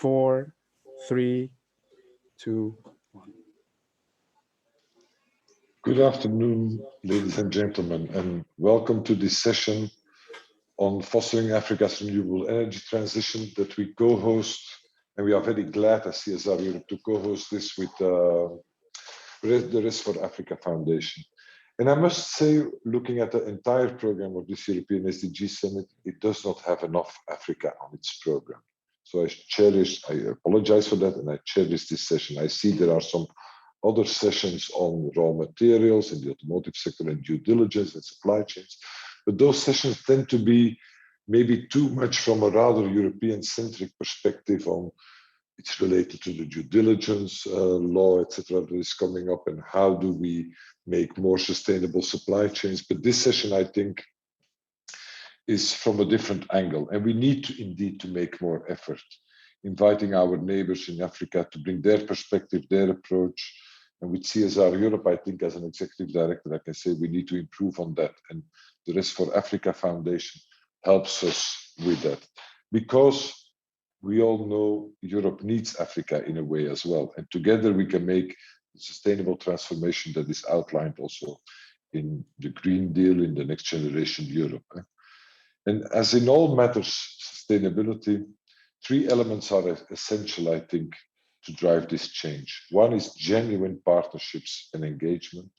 4, 3, 2, 1. Good afternoon, ladies and gentlemen, and welcome to this session on fostering Africa's renewable energy transition that we co-host, and we are very glad as CSR Europe to co-host this with the RES4Africa Foundation. And I must say, looking at the entire program of this European SDG Summit, it does not have enough Africa on its program. So I apologize for that, and I cherish this session. I see there are some other sessions on raw materials in the automotive sector and due diligence and supply chains, but those sessions tend to be maybe too much from a rather European-centric perspective on it's related to the due diligence law, etc., that is coming up, and how do we make more sustainable supply chains. But this session, I think, is from a different angle, and we need to indeed to make more effort, inviting our neighbors in Africa to bring their perspective, their approach. And with CSR Europe, I think as an executive director, I can say we need to improve on that. And the RES4Africa Foundation helps us with that, because we all know Europe needs Africa in a way as well. And together we can make the sustainable transformation that is outlined also in the Green Deal, in the Next Generation Europe. And as in all matters, sustainability, three elements are essential, I think, to drive this change. One is genuine partnerships and engagement.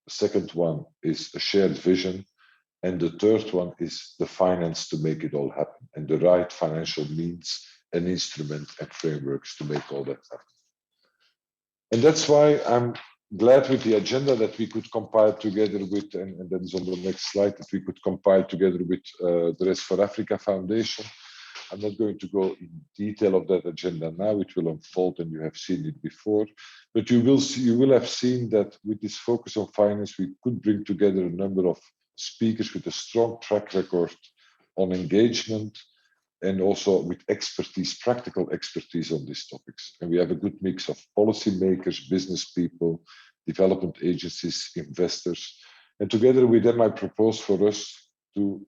The second one is a shared vision. And the third one is the finance to make it all happen, and the right financial means and instruments and frameworks to make all that happen. And that's why I'm glad with the agenda that we could compile together with, and that is on the next slide, that we could compile together with the RES4Africa Foundation. I'm not going to go in detail of that agenda now, it will unfold and you have seen it before, but you will have seen that with this focus on finance, we could bring together a number of speakers with a strong track record on engagement and also with expertise, practical expertise on these topics. And we have a good mix of policymakers, business people, development agencies, investors. And together with them, I propose for us to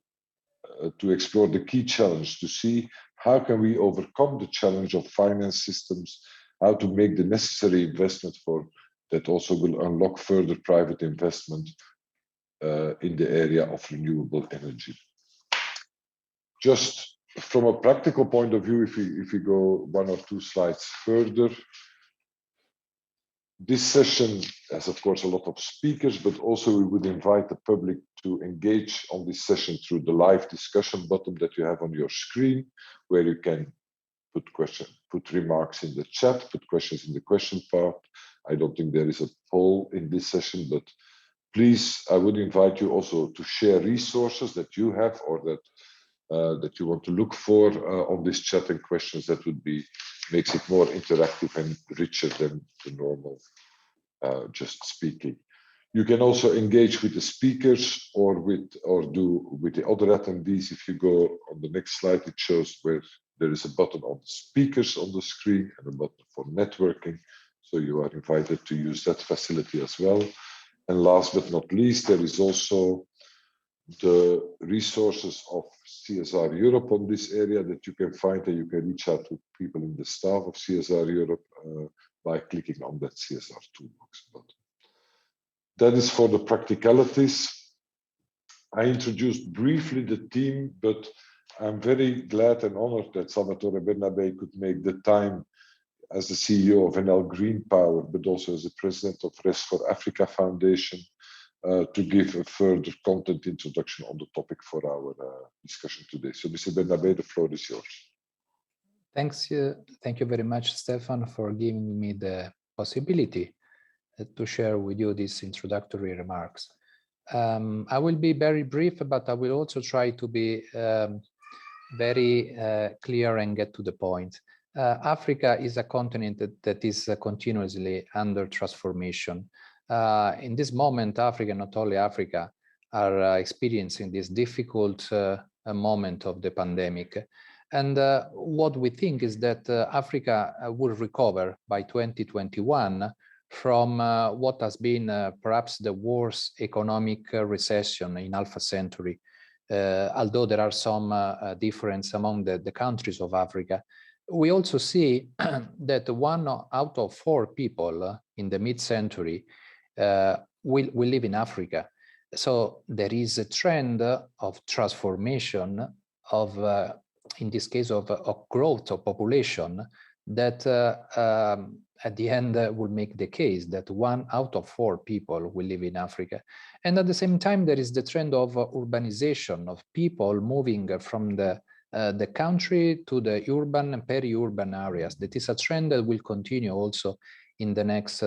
explore the key challenge, to see how can we overcome the challenge of finance systems, how to make the necessary investment for that also will unlock further private investment in the area of renewable energy. Just from a practical point of view, if we go one or two slides further, this session has, of course, a lot of speakers, but also we would invite the public to engage on this session through the live discussion button that you have on your screen, where you can put remarks in the chat, put questions in the question part. I don't think there is a poll in this session, but please, I would invite you also to share resources that you have or that you want to look for on this chat, and questions that would makes it more interactive and richer than the normal just speaking. You can also engage with the speakers or do with the other attendees. If you go on the next slide, it shows where there is a button on the speakers on the screen and a button for networking. So you are invited to use that facility as well. And last but not least, there is also the resources of CSR Europe on this area that you can find, and you can reach out to people in the staff of CSR Europe by clicking on that CSR toolbox button. That is for the practicalities. I introduced briefly the team, but I'm very glad and honored that Salvatore Bernabé could make the time as the CEO of NL Green Power, but also as the president of RES4Africa Foundation, to give a further content introduction on the topic for our discussion today. So, Mr. Bernabé, the floor is yours. Thanks. Thank you very much, Stefan, for giving me the possibility to share with you these introductory remarks. I will be very brief, but I will also try to be very clear and get to the point. Africa is a continent that is continuously under transformation. In this moment, Africa, not only Africa, are experiencing this difficult moment of the pandemic. And what we think is that Africa will recover by 2021 from what has been perhaps the worst economic recession in half a century. Although there are some difference among the countries of Africa, We also see that 1 out of 4 people in the mid-century will live in Africa. So there is a trend of transformation of, in this case, of growth of population that at the end will make the case that 1 out of 4 people will live in Africa. And at the same time, there is the trend of urbanization, of people moving from the country to the urban and peri-urban areas. That is a trend that will continue also in the next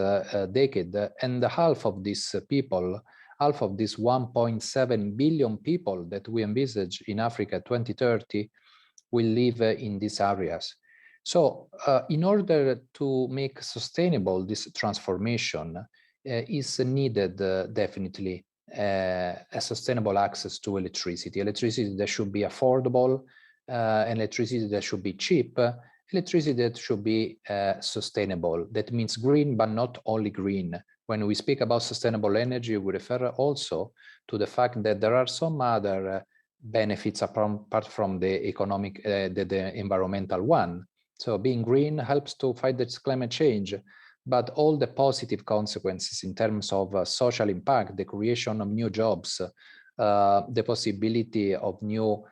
decade. And half of these people, half of these 1.7 billion people that we envisage in Africa 2030 will live in these areas. So in order to make sustainable this transformation, is needed definitely a sustainable access to electricity. Electricity that should be affordable, electricity that should be cheap, electricity that should be sustainable. That means green, but not only green. When we speak about sustainable energy, we refer also to the fact that there are some other benefits apart from the economic, the environmental one. So being green helps to fight this climate change, but all the positive consequences in terms of social impact, the creation of new jobs, the possibility of new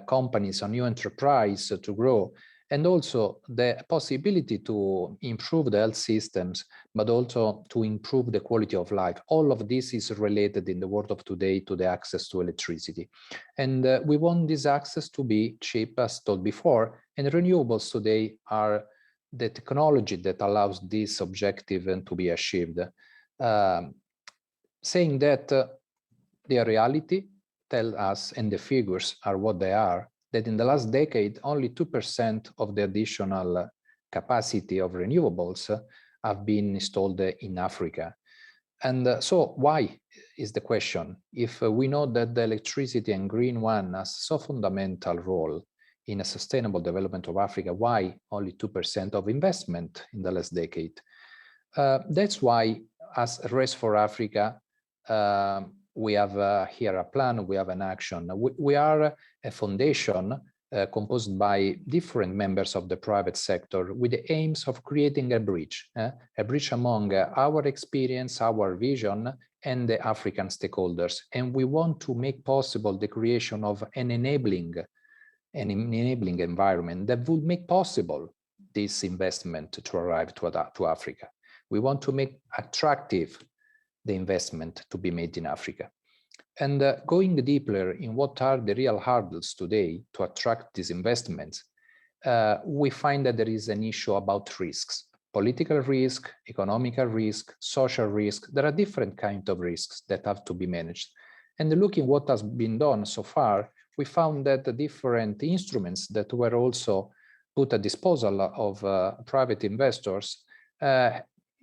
companies or new enterprise to grow, and also the possibility to improve the health systems, but also to improve the quality of life. All of this is related in the world of today to the access to electricity. And we want this access to be cheap, as told before, and renewables today are the technology that allows this objective to be achieved. Saying that the reality tell us, and the figures are what they are, that in the last decade, only 2% of the additional capacity of renewables have been installed in Africa. And so why is the question? If we know that the electricity and green one has so fundamental role in a sustainable development of Africa, why only 2% of investment in the last decade? That's why, as RES4Africa, we have here a plan, we have an action. We are a foundation composed by different members of the private sector with the aims of creating a bridge among our experience, our vision, and the African stakeholders. And we want to make possible the creation of an enabling environment that would make possible this investment to arrive to Africa. We want to make attractive the investment to be made in Africa. And going deeper in what are the real hurdles today to attract these investments, we find that there is an issue about risks, political risk, economical risk, social risk. There are different kinds of risks that have to be managed. And looking what has been done so far, we found that the different instruments that were also put at disposal of private investors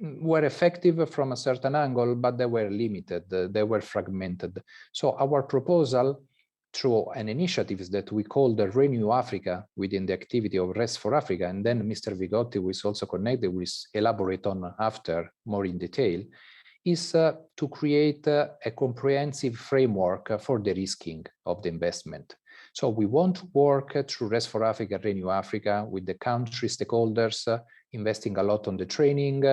were effective from a certain angle, but they were limited, they were fragmented. So our proposal, through an initiative that we call the Renew Africa within the activity of RES4Africa, and then Mr. Vigotti, who is also connected, will elaborate on after more in detail, is to create a comprehensive framework for the risking of the investment. So we want to work through RES4Africa, Renew Africa with the country stakeholders, investing a lot on the training,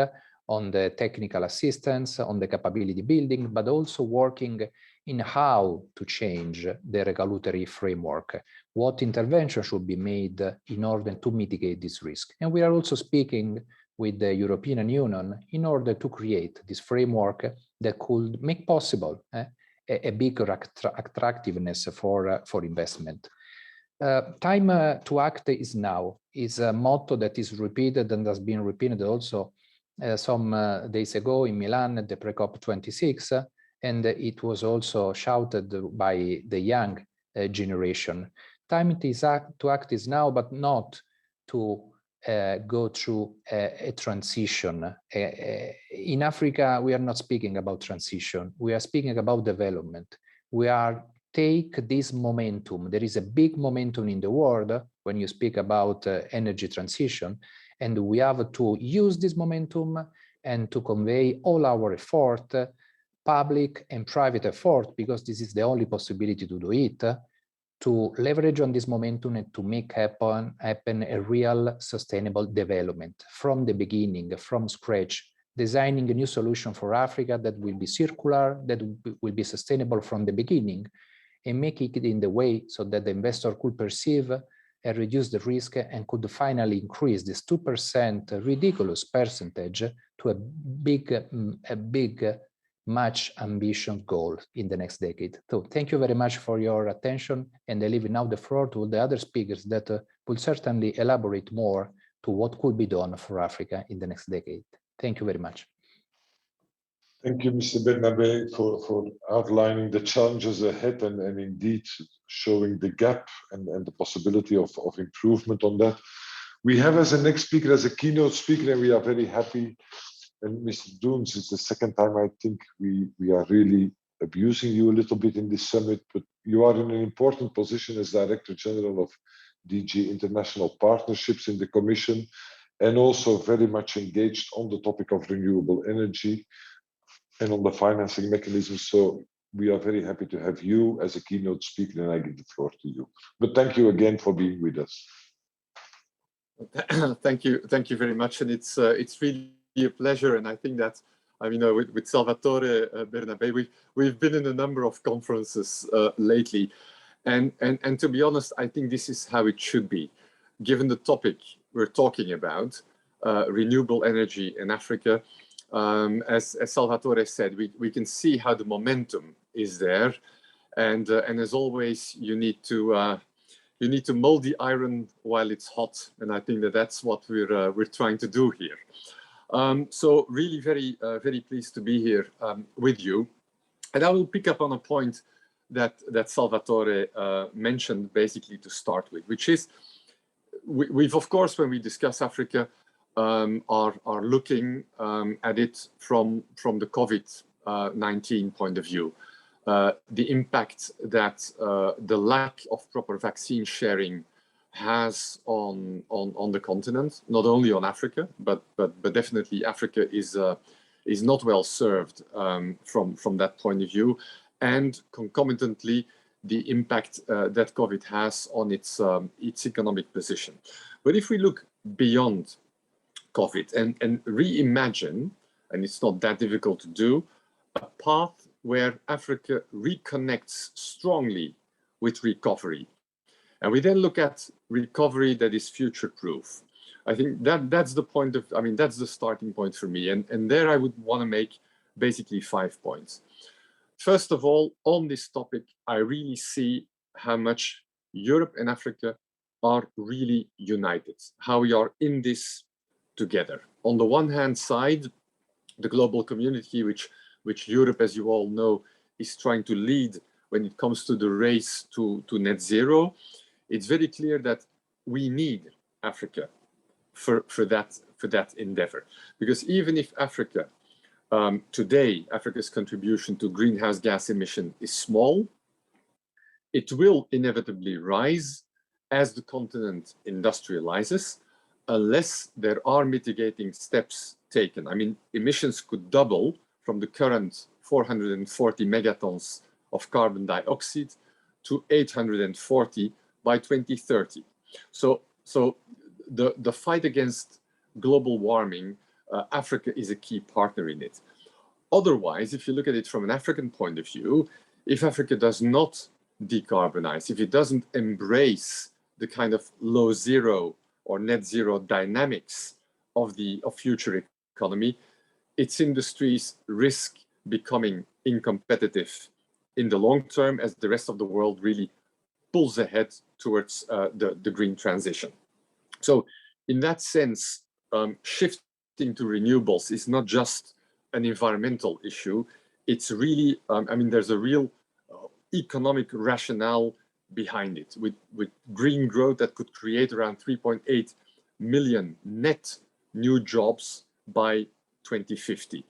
on the technical assistance, on the capability building, but also working in how to change the regulatory framework, what intervention should be made in order to mitigate this risk. And we are also speaking with the European Union in order to create this framework that could make possible a bigger attractiveness for investment. Time to act is now, is a motto that is repeated and has been repeated also some days ago in Milan at the Pre-COP 26, and it was also shouted by the young generation. Time to act is now, but not to go through a transition. In Africa, we are not speaking about transition. We are speaking about development. We are take this momentum. There is a big momentum in the world when you speak about energy transition, and we have to use this momentum and to convey all our effort, public and private effort, because this is the only possibility to do it, to leverage on this momentum and to make happen a real sustainable development from the beginning, from scratch, designing a new solution for Africa that will be circular, that will be sustainable from the beginning, and make it in the way so that the investor could perceive and reduce the risk and could finally increase this 2% ridiculous percentage to a big, much ambitious goal in the next decade. So thank you very much for your attention, and I leave now the floor to the other speakers that will certainly elaborate more to what could be done for Africa in the next decade. Thank you very much. Thank you, Mr. Bernabe, for outlining the challenges ahead and indeed showing the gap and the possibility of improvement on that. We have as a next speaker, as a keynote speaker, and we are very happy. And Mr. Doens, it's the second time I think we are really abusing you a little bit in this summit, but you are in an important position as Director General of DG International Partnerships in the Commission, and also very much engaged on the topic of renewable energy and on the financing mechanisms. So we are very happy to have you as a keynote speaker, and I give the floor to you. But thank you again for being with us. Thank you very much, and it's really a pleasure. And I think that, I mean, with Salvatore Bernabe, we've been in a number of conferences lately, and to be honest, I think this is how it should be, given the topic we're talking about, renewable energy in Africa. As Salvatore said, we can see how the momentum is there, and as always, you need to mold the iron while it's hot, and I think that's what we're trying to do here. So really very pleased to be here with you, and I will pick up on a point that Salvatore mentioned basically to start with, which is we've of course, when we discuss Africa, are looking at it from the COVID-19 point of view. The impact that the lack of proper vaccine sharing has on the continent, not only on Africa, but definitely Africa is not well served from that point of view, and concomitantly the impact that COVID has on its economic position. But if we look beyond COVID and reimagine, and it's not that difficult to do, a path where Africa reconnects strongly with recovery. And we then look at recovery that is future-proof. I think that's the point of, I mean, that's the starting point for me. And there I would want to make basically 5 points. First of all, on this topic, I really see how much Europe and Africa are really united, how we are in this together. On the one hand side, the global community, which Europe, as you all know, is trying to lead when it comes to the race to net zero. It's very clear that we need Africa for that endeavor, because even if Africa today, Africa's contribution to greenhouse gas emission is small, it will inevitably rise as the continent industrializes, unless there are mitigating steps taken. I mean, emissions could double from the current 440 megatons of carbon dioxide to 840 by 2030. So the fight against global warming, Africa is a key partner in it. Otherwise, if you look at it from an African point of view, if Africa does not decarbonize, if it doesn't embrace the kind of low zero or net zero dynamics of future economy, its industries risk becoming uncompetitive in the long term as the rest of the world really pulls ahead towards the green transition. So in that sense, shifting to renewables is not just an environmental issue. It's really, I mean, there's a real economic rationale behind it, with green growth that could create around 3.8 million net new jobs by 2050.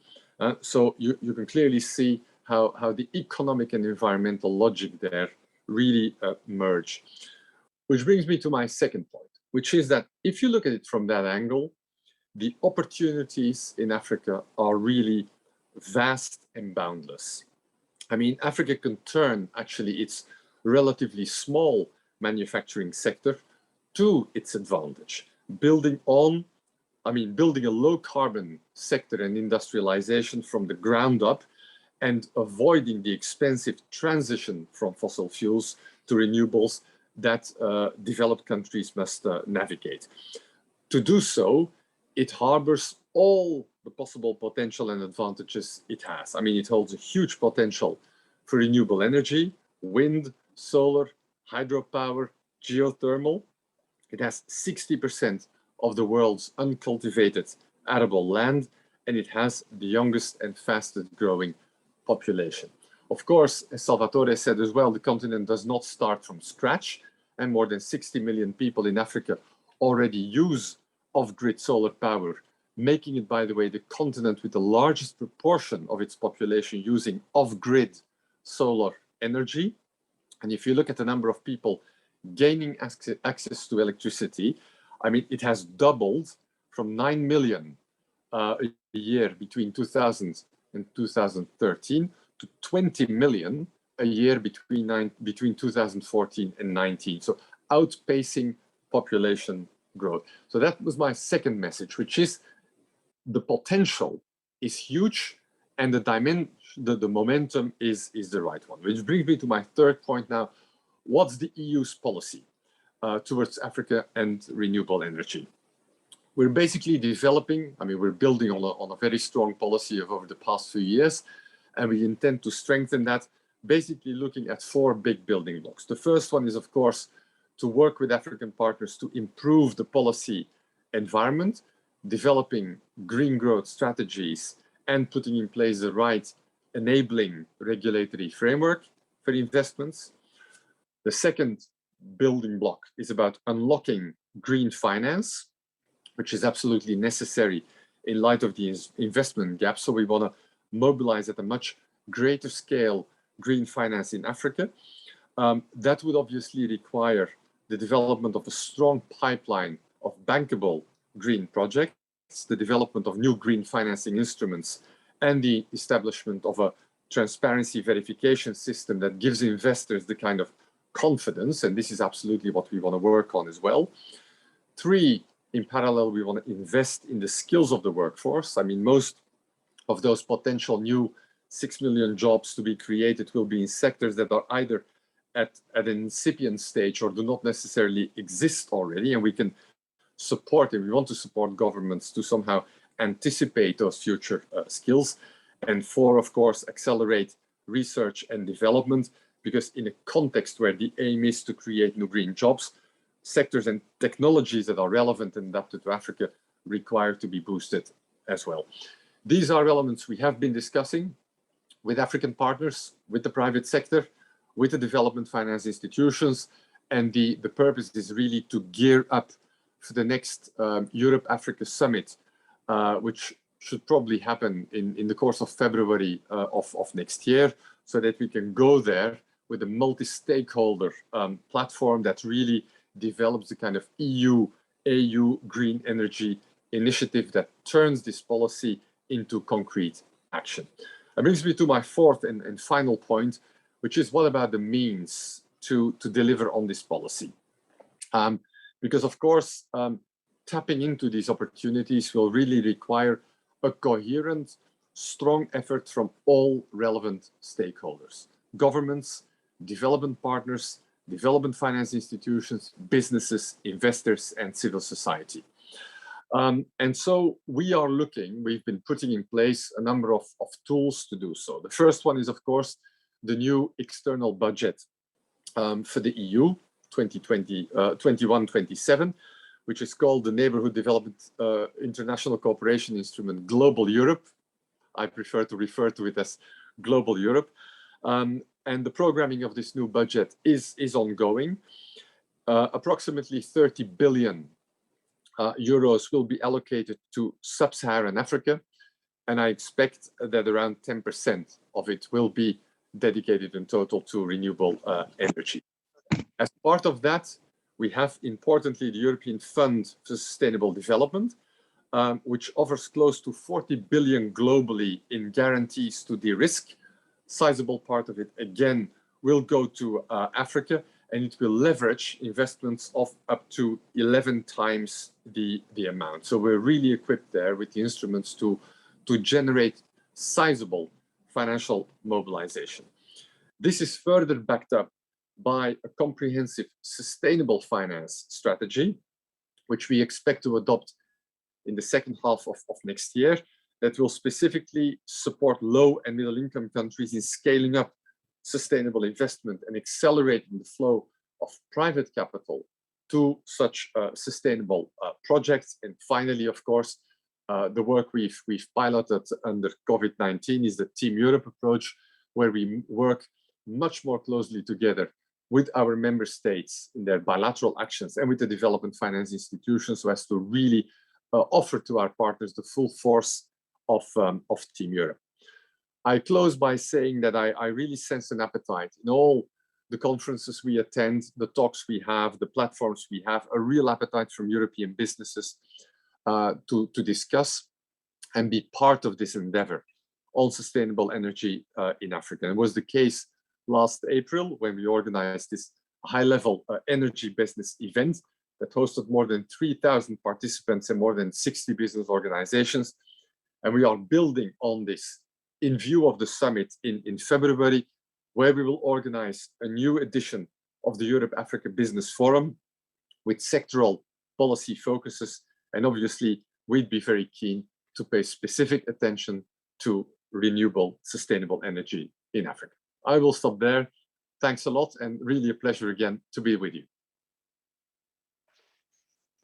So you can clearly see how the economic and environmental logic there really merge. Which brings me to my second point, which is that if you look at it from that angle, the opportunities in Africa are really vast and boundless. I mean, Africa can turn actually its relatively small manufacturing sector to its advantage, building a low carbon sector and industrialization from the ground up, and avoiding the expensive transition from fossil fuels to renewables that developed countries must navigate. To do so, it harbors all the possible potential and advantages it has. I mean, it holds a huge potential for renewable energy, wind, solar, hydropower, geothermal. It has 60% of the world's uncultivated arable land, and it has the youngest and fastest growing population. Of course, as Salvatore said as well, the continent does not start from scratch, and more than 60 million people in Africa already use off-grid solar power, making it, by the way, the continent with the largest proportion of its population using off-grid solar energy. And if you look at the number of people gaining access to electricity, I mean, it has doubled from 9 million a year between 2000 and 2013 to 20 million a year between 2014 and 19. So outpacing population growth. So that was my second message, which is the potential is huge and the momentum is the right one. Which brings me to my third point now. What's the EU's policy towards Africa and renewable energy? We're basically developing, I mean, we're building on a very strong policy of over the past few years, and we intend to strengthen that, basically looking at 4 big building blocks. The first one is, of course, to work with African partners to improve the policy environment, developing green growth strategies, and putting in place the right enabling regulatory framework for investments. The second building block is about unlocking green finance, which is absolutely necessary in light of the investment gap. So we want to mobilize at a much greater scale green finance in Africa. That would obviously require the development of a strong pipeline of bankable green projects, the development of new green financing instruments, and the establishment of a transparency verification system that gives investors the kind of confidence, and this is absolutely what we want to work on as well. 3, in parallel, we want to invest in the skills of the workforce. I mean, most of those potential new 6 million jobs to be created will be in sectors that are either at an incipient stage or do not necessarily exist already, and we can support, and we want to support governments to somehow anticipate those future skills. And 4, of course, accelerate research and development, because in a context where the aim is to create new green jobs, sectors and technologies that are relevant and adapted to Africa require to be boosted as well. These are elements we have been discussing with African partners, with the private sector, with the development finance institutions, and the purpose is really to gear up for the next Europe-Africa Summit, which should probably happen in the course of February of next year, so that we can go there with a multi-stakeholder platform that really develops the kind of EU green energy initiative that turns this policy into concrete action. That brings me to my fourth and final point, which is what about the means to deliver on this policy? Because of course, tapping into these opportunities will really require a coherent, strong effort from all relevant stakeholders: governments, development partners, development finance institutions, businesses, investors, and civil society. And so we've been putting in place a number of tools to do so. The first one is, of course, the new external budget for the EU 2021-27, which is called the Neighborhood Development International Cooperation Instrument Global Europe. I prefer to refer to it as Global Europe. And the programming of this new budget is ongoing. Approximately 30 billion euros will be allocated to sub-Saharan Africa, and I expect that around 10% of it will be dedicated in total to renewable energy. As part of that, we have, importantly, the European Fund for Sustainable Development, which offers close to 40 billion globally in guarantees to de-risk. Sizable part of it, again, will go to Africa, and it will leverage investments of up to 11 times the amount. So we're really equipped there with the instruments to generate sizable financial mobilization. This is further backed up by a comprehensive sustainable finance strategy, which we expect to adopt in the second half of next year, that will specifically support low and middle income countries in scaling up sustainable investment and accelerating the flow of private capital to such sustainable projects. And finally, of course, the work we've piloted under COVID-19 is the Team Europe approach, where we work much more closely together with our member states in their bilateral actions and with the development finance institutions, so as to really offer to our partners the full force of Team Europe. I close by saying that I really sense an appetite in all the conferences we attend, the talks we have, the platforms we have, a real appetite from European businesses to discuss and be part of this endeavor on sustainable energy in Africa. And it was the case last April when we organized this high-level energy business event that hosted more than 3,000 participants and more than 60 business organizations. And we are building on this in view of the summit in February, where we will organize a new edition of the Europe-Africa Business Forum with sectoral policy focuses. And obviously, we'd be very keen to pay specific attention to renewable, sustainable energy in Africa. I will stop there. Thanks a lot, and really a pleasure again to be with you.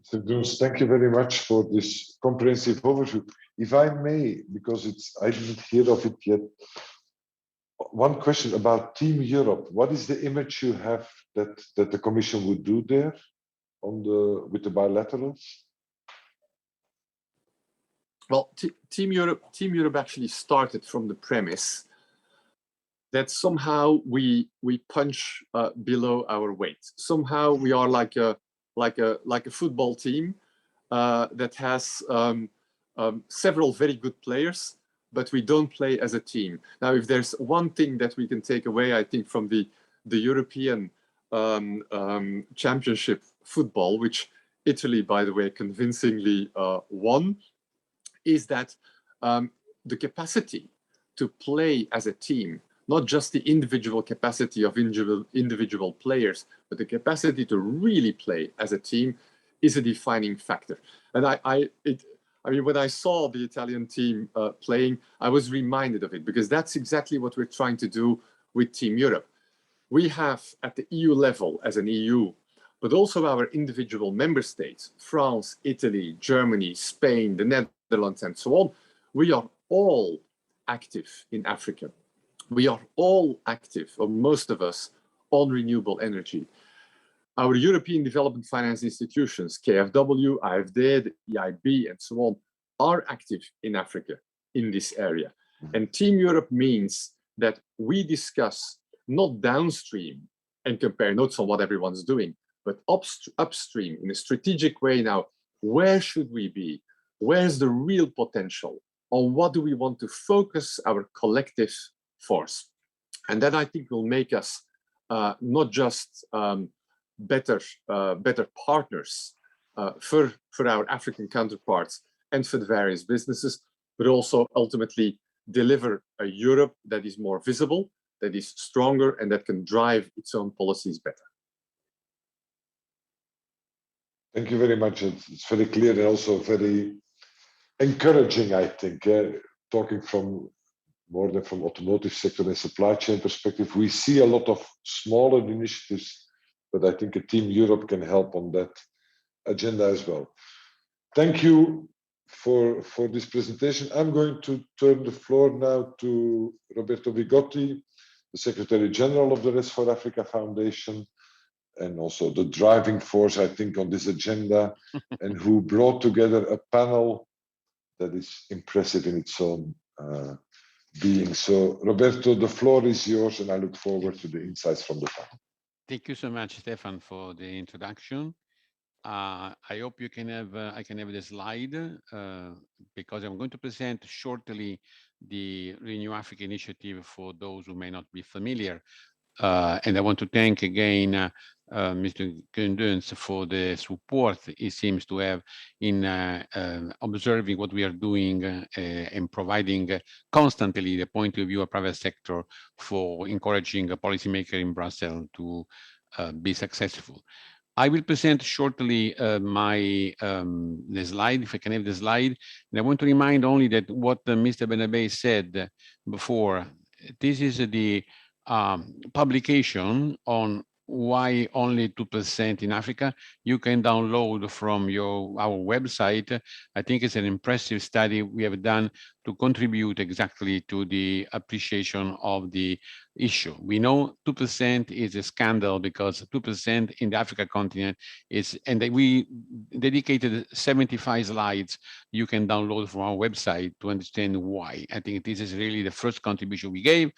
So, Bruce, thank you very much for this comprehensive overview. If I may, because I didn't hear of it yet, one question about Team Europe. What is the image you have that the Commission would do there with the bilaterals? Well, Team Europe actually started from the premise that somehow we punch below our weight. Somehow we are like a football team that has several very good players, but we don't play as a team. Now, if there's one thing that we can take away, I think, from the European Championship football, which Italy, by the way, convincingly won, is that the capacity to play as a team, not just the individual capacity of individual players, but the capacity to really play as a team is a defining factor. And I mean, when I saw the Italian team playing, I was reminded of it, because that's exactly what we're trying to do with Team Europe. We have at the EU level as an EU, but also our individual member states, France, Italy, Germany, Spain, the Netherlands, and so on, we are all active in Africa. We are all active, or most of us, on renewable energy. Our European development finance institutions, KfW, AFD, the EIB, and so on, are active in Africa in this area. And Team Europe means that we discuss not downstream and compare notes on what everyone's doing, but upstream in a strategic way now. Where should we be? Where's the real potential? On what do we want to focus our collective force? And that, I think, will make us not just better partners for our African counterparts and for the various businesses, but also ultimately deliver a Europe that is more visible, that is stronger, and that can drive its own policies better. Thank you very much. It's very clear and also very encouraging, I think. Talking from more than from automotive sector and supply chain perspective, we see a lot of smaller initiatives, but I think a Team Europe can help on that agenda as well. Thank you for this presentation. I'm going to turn the floor now to Roberto Vigotti, the Secretary General of the RES4Africa Foundation, and also the driving force, I think, on this agenda, and who brought together a panel that is impressive in its own being. So, Roberto, the floor is yours, and I look forward to the insights from the panel. Thank you so much, Stefan, for the introduction. I hope you can have I can have the slide because I'm going to present shortly the Renew Africa initiative for those who may not be familiar. And I want to thank again Mr. Gundens for the support he seems to have in observing what we are doing and providing constantly the point of view of private sector for encouraging a policymaker in Brussels to be successful. I will present shortly the slide, if I can have the slide. And I want to remind only that what Mr. Bernabé said before, this is the publication on why only 2% in Africa. You can download from our website. I think it's an impressive study we have done to contribute exactly to the appreciation of the issue. We know 2% is a scandal because 2% in the Africa continent is, and we dedicated 75 slides you can download from our website to understand why. I think this is really the first contribution we gave.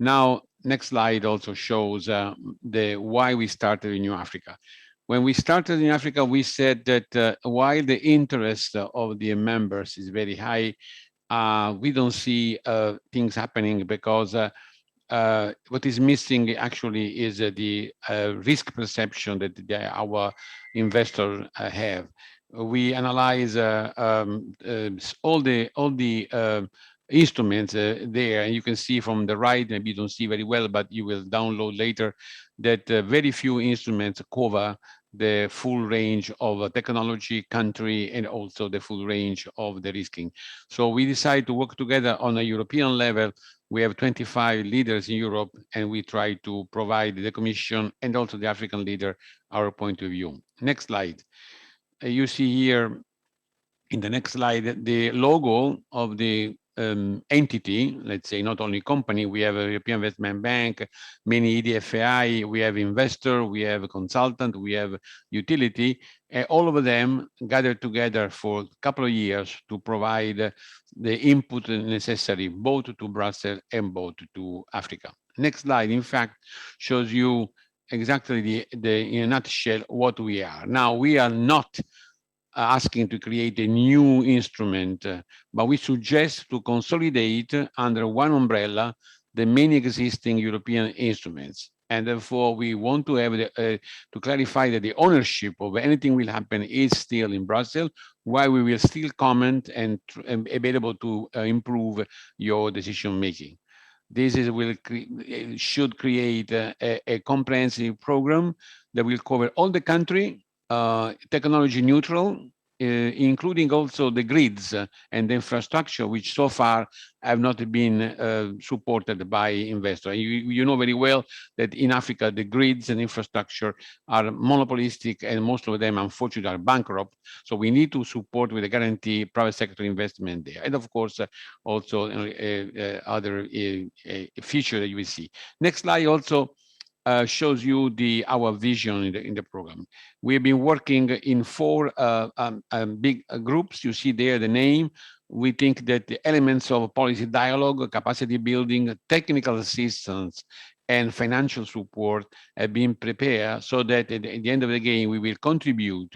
Now, next slide also shows the why we started in New Africa. When we started in Africa, we said that while the interest of the members is very high, we don't see things happening because what is missing actually is the risk perception that our investors have. We analyze all the instruments there, and you can see from the right, maybe you don't see very well, but you will download later, that very few instruments cover the full range of technology, country, and also the full range of the risking. So we decided to work together on a European level. We have 25 leaders in Europe, and we try to provide the Commission and also the African leader our point of view. Next slide. You see here in the next slide the logo of the entity, let's say not only company, we have a European Investment Bank, many EDFI, we have investor, we have a consultant, we have utility, all of them gathered together for a couple of years to provide the input necessary both to Brussels and both to Africa. Next slide, in fact, shows you exactly in a nutshell what we are. Now, we are not asking to create a new instrument, but we suggest to consolidate under one umbrella the many existing European instruments. And therefore, we want to have to clarify that the ownership of anything will happen is still in Brussels, while we will still comment and be able to improve your decision making. This should create a comprehensive program that will cover all the country, technology neutral, including also the grids and the infrastructure, which so far have not been supported by investors. You know very well that in Africa, the grids and infrastructure are monopolistic, and most of them, unfortunately, are bankrupt. So we need to support with a guarantee private sector investment there. And of course, also other feature that you will see. Next slide also shows you our vision in the program. We've been working in 4 big groups. You see there the name. We think that the elements of policy dialogue, capacity building, technical assistance, and financial support have been prepared so that at the end of the game, we will contribute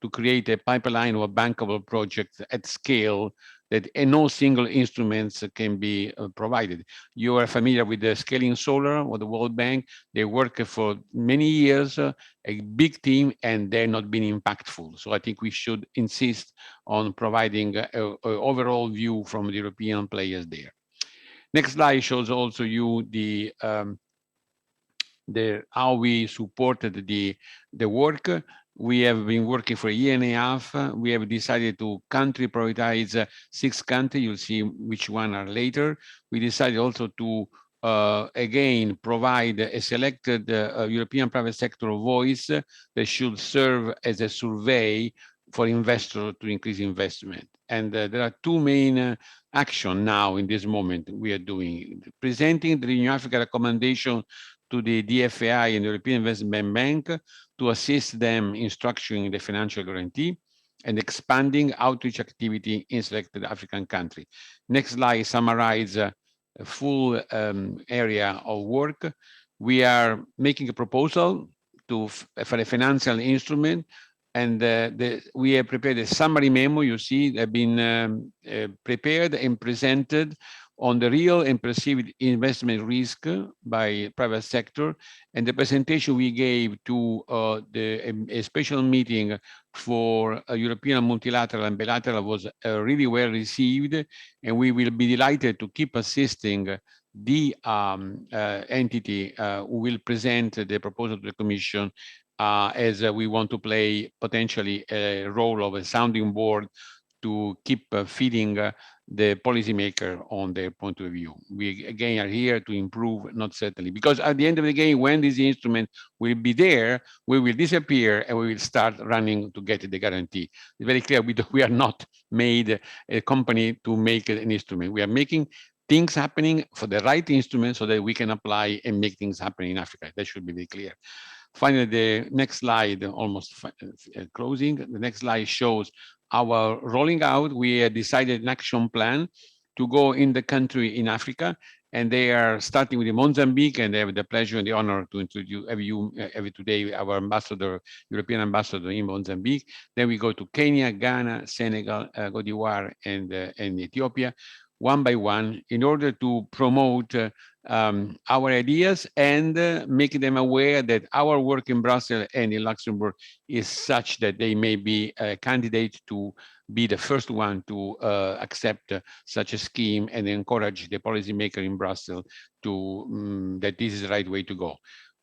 to create a pipeline of bankable projects at scale that no single instruments can be provided. You are familiar with the Scaling Solar or the World Bank. They work for many years, a big team, and they're not being impactful. So I think we should insist on providing an overall view from the European players there. Next slide shows also you how we supported the work. We have been working for a year and a half. We have decided to country prioritize 6 countries. You'll see which one are later. We decided also to again provide a selected European private sector voice that should serve as a survey for investors to increase investment. And there are 2 main actions now in this moment we are doing. Presenting the New Africa recommendation to the DFI and the European Investment Bank to assist them in structuring the financial guarantee and expanding outreach activity in selected African countries. Next slide summarizes a full area of work. We are making a proposal for a financial instrument, and we have prepared a summary memo. You see, they've been prepared and presented on the real and perceived investment risk by private sector. And the presentation we gave to a special meeting for a European multilateral and bilateral was really well received. And we will be delighted to keep assisting the entity who will present the proposal to the Commission, as we want to play potentially a role of a sounding board to keep feeding the policymaker on their point of view. We again are here to improve, not certainly, because at the end of the game, when this instrument will be there, we will disappear and we will start running to get the guarantee. It's very clear we are not made a company to make an instrument. We are making things happening for the right instrument so that we can apply and make things happen in Africa. That should be very clear. Finally, the next slide, almost closing. The next slide shows our rolling out. We decided an action plan to go in the country in Africa, and they are starting with Mozambique, and they have the pleasure and the honor to introduce every today our ambassador, European ambassador in Mozambique. Then we go to Kenya, Ghana, Senegal, Cote d'Ivoire, and Ethiopia, one by one, in order to promote our ideas and make them aware that our work in Brussels and in Luxembourg is such that they may be a candidate to be the first one to accept such a scheme and encourage the policymaker in Brussels to that this is the right way to go.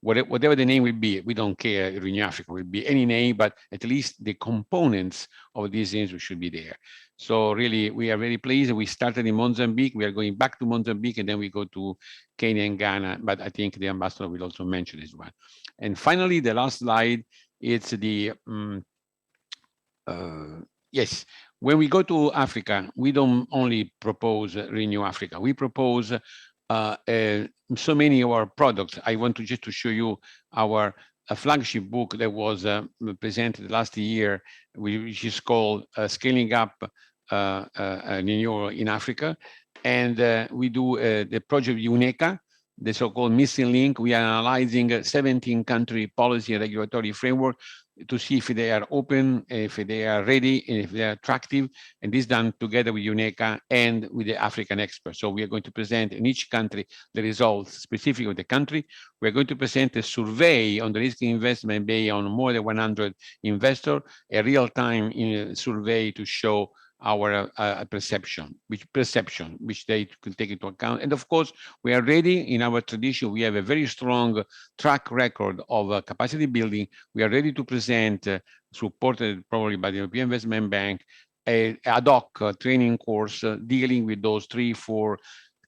Whatever the name will be, we don't care. Renew Africa will be any name, but at least the components of these things should be there. So really, we are very pleased. We started in Mozambique. We are going back to Mozambique, and then we go to Kenya and Ghana. But I think the ambassador will also mention this one. And finally, the last slide, it's the, yes, when we go to Africa, we don't only propose Renew Africa. We propose so many of our products. I want to just to show you our flagship book that was presented last year, which is called Scaling Up Renewable in Africa. And we do the project UNECA, the so-called missing link. We are analyzing 17 country policy and regulatory framework to see if they are open, if they are ready, and if they are attractive. And this done together with UNECA and with the African experts. So we are going to present in each country the results specific of the country. We're going to present a survey on the risk investment based on more than 100 investors, a real-time survey to show our perception, which they could take into account. And of course, we are ready in our tradition. We have a very strong track record of capacity building. We are ready to present, supported probably by the European Investment Bank, a ad hoc training course dealing with those 3-4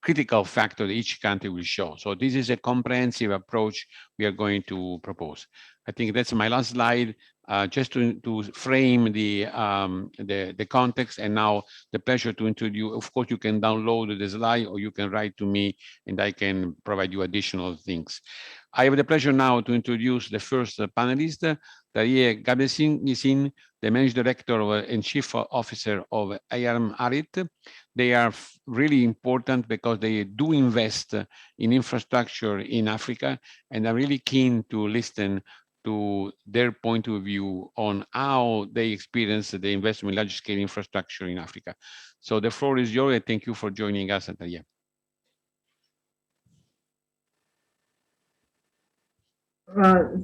critical factors each country will show. So this is a comprehensive approach we are going to propose. I think that's my last slide. Just to frame the context, and now the pleasure to introduce. Of course, you can download the slide, or you can write to me, and I can provide you additional things. I have the pleasure now to introduce the first panelist, Tariq Gabessin, the Managing Director and Chief Officer of IRENA. They are really important because they do invest in infrastructure in Africa, and are really keen to listen to their point of view on how they experience the investment in large-scale infrastructure in Africa. So the floor is yours, and thank you for joining us, Tariq.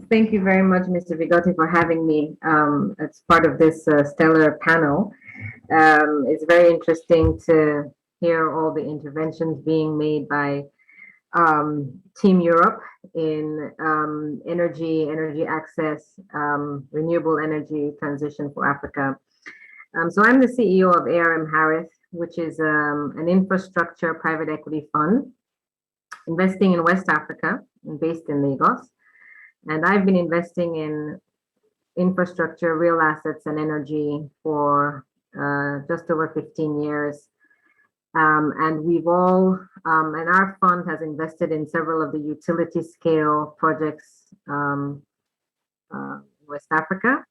Thank you very much, Mr. Vigotti, for having me as part of this stellar panel. It's very interesting to hear all the interventions being made by Team Europe in energy access, renewable energy transition for Africa. So I'm the CEO of ARM Harris, which is an infrastructure private equity fund investing in West Africa and based in Lagos. And I've been investing in infrastructure, real assets, and energy for just over 15 years. And we've all, and our fund has invested in several of the utility scale projects in West Africa.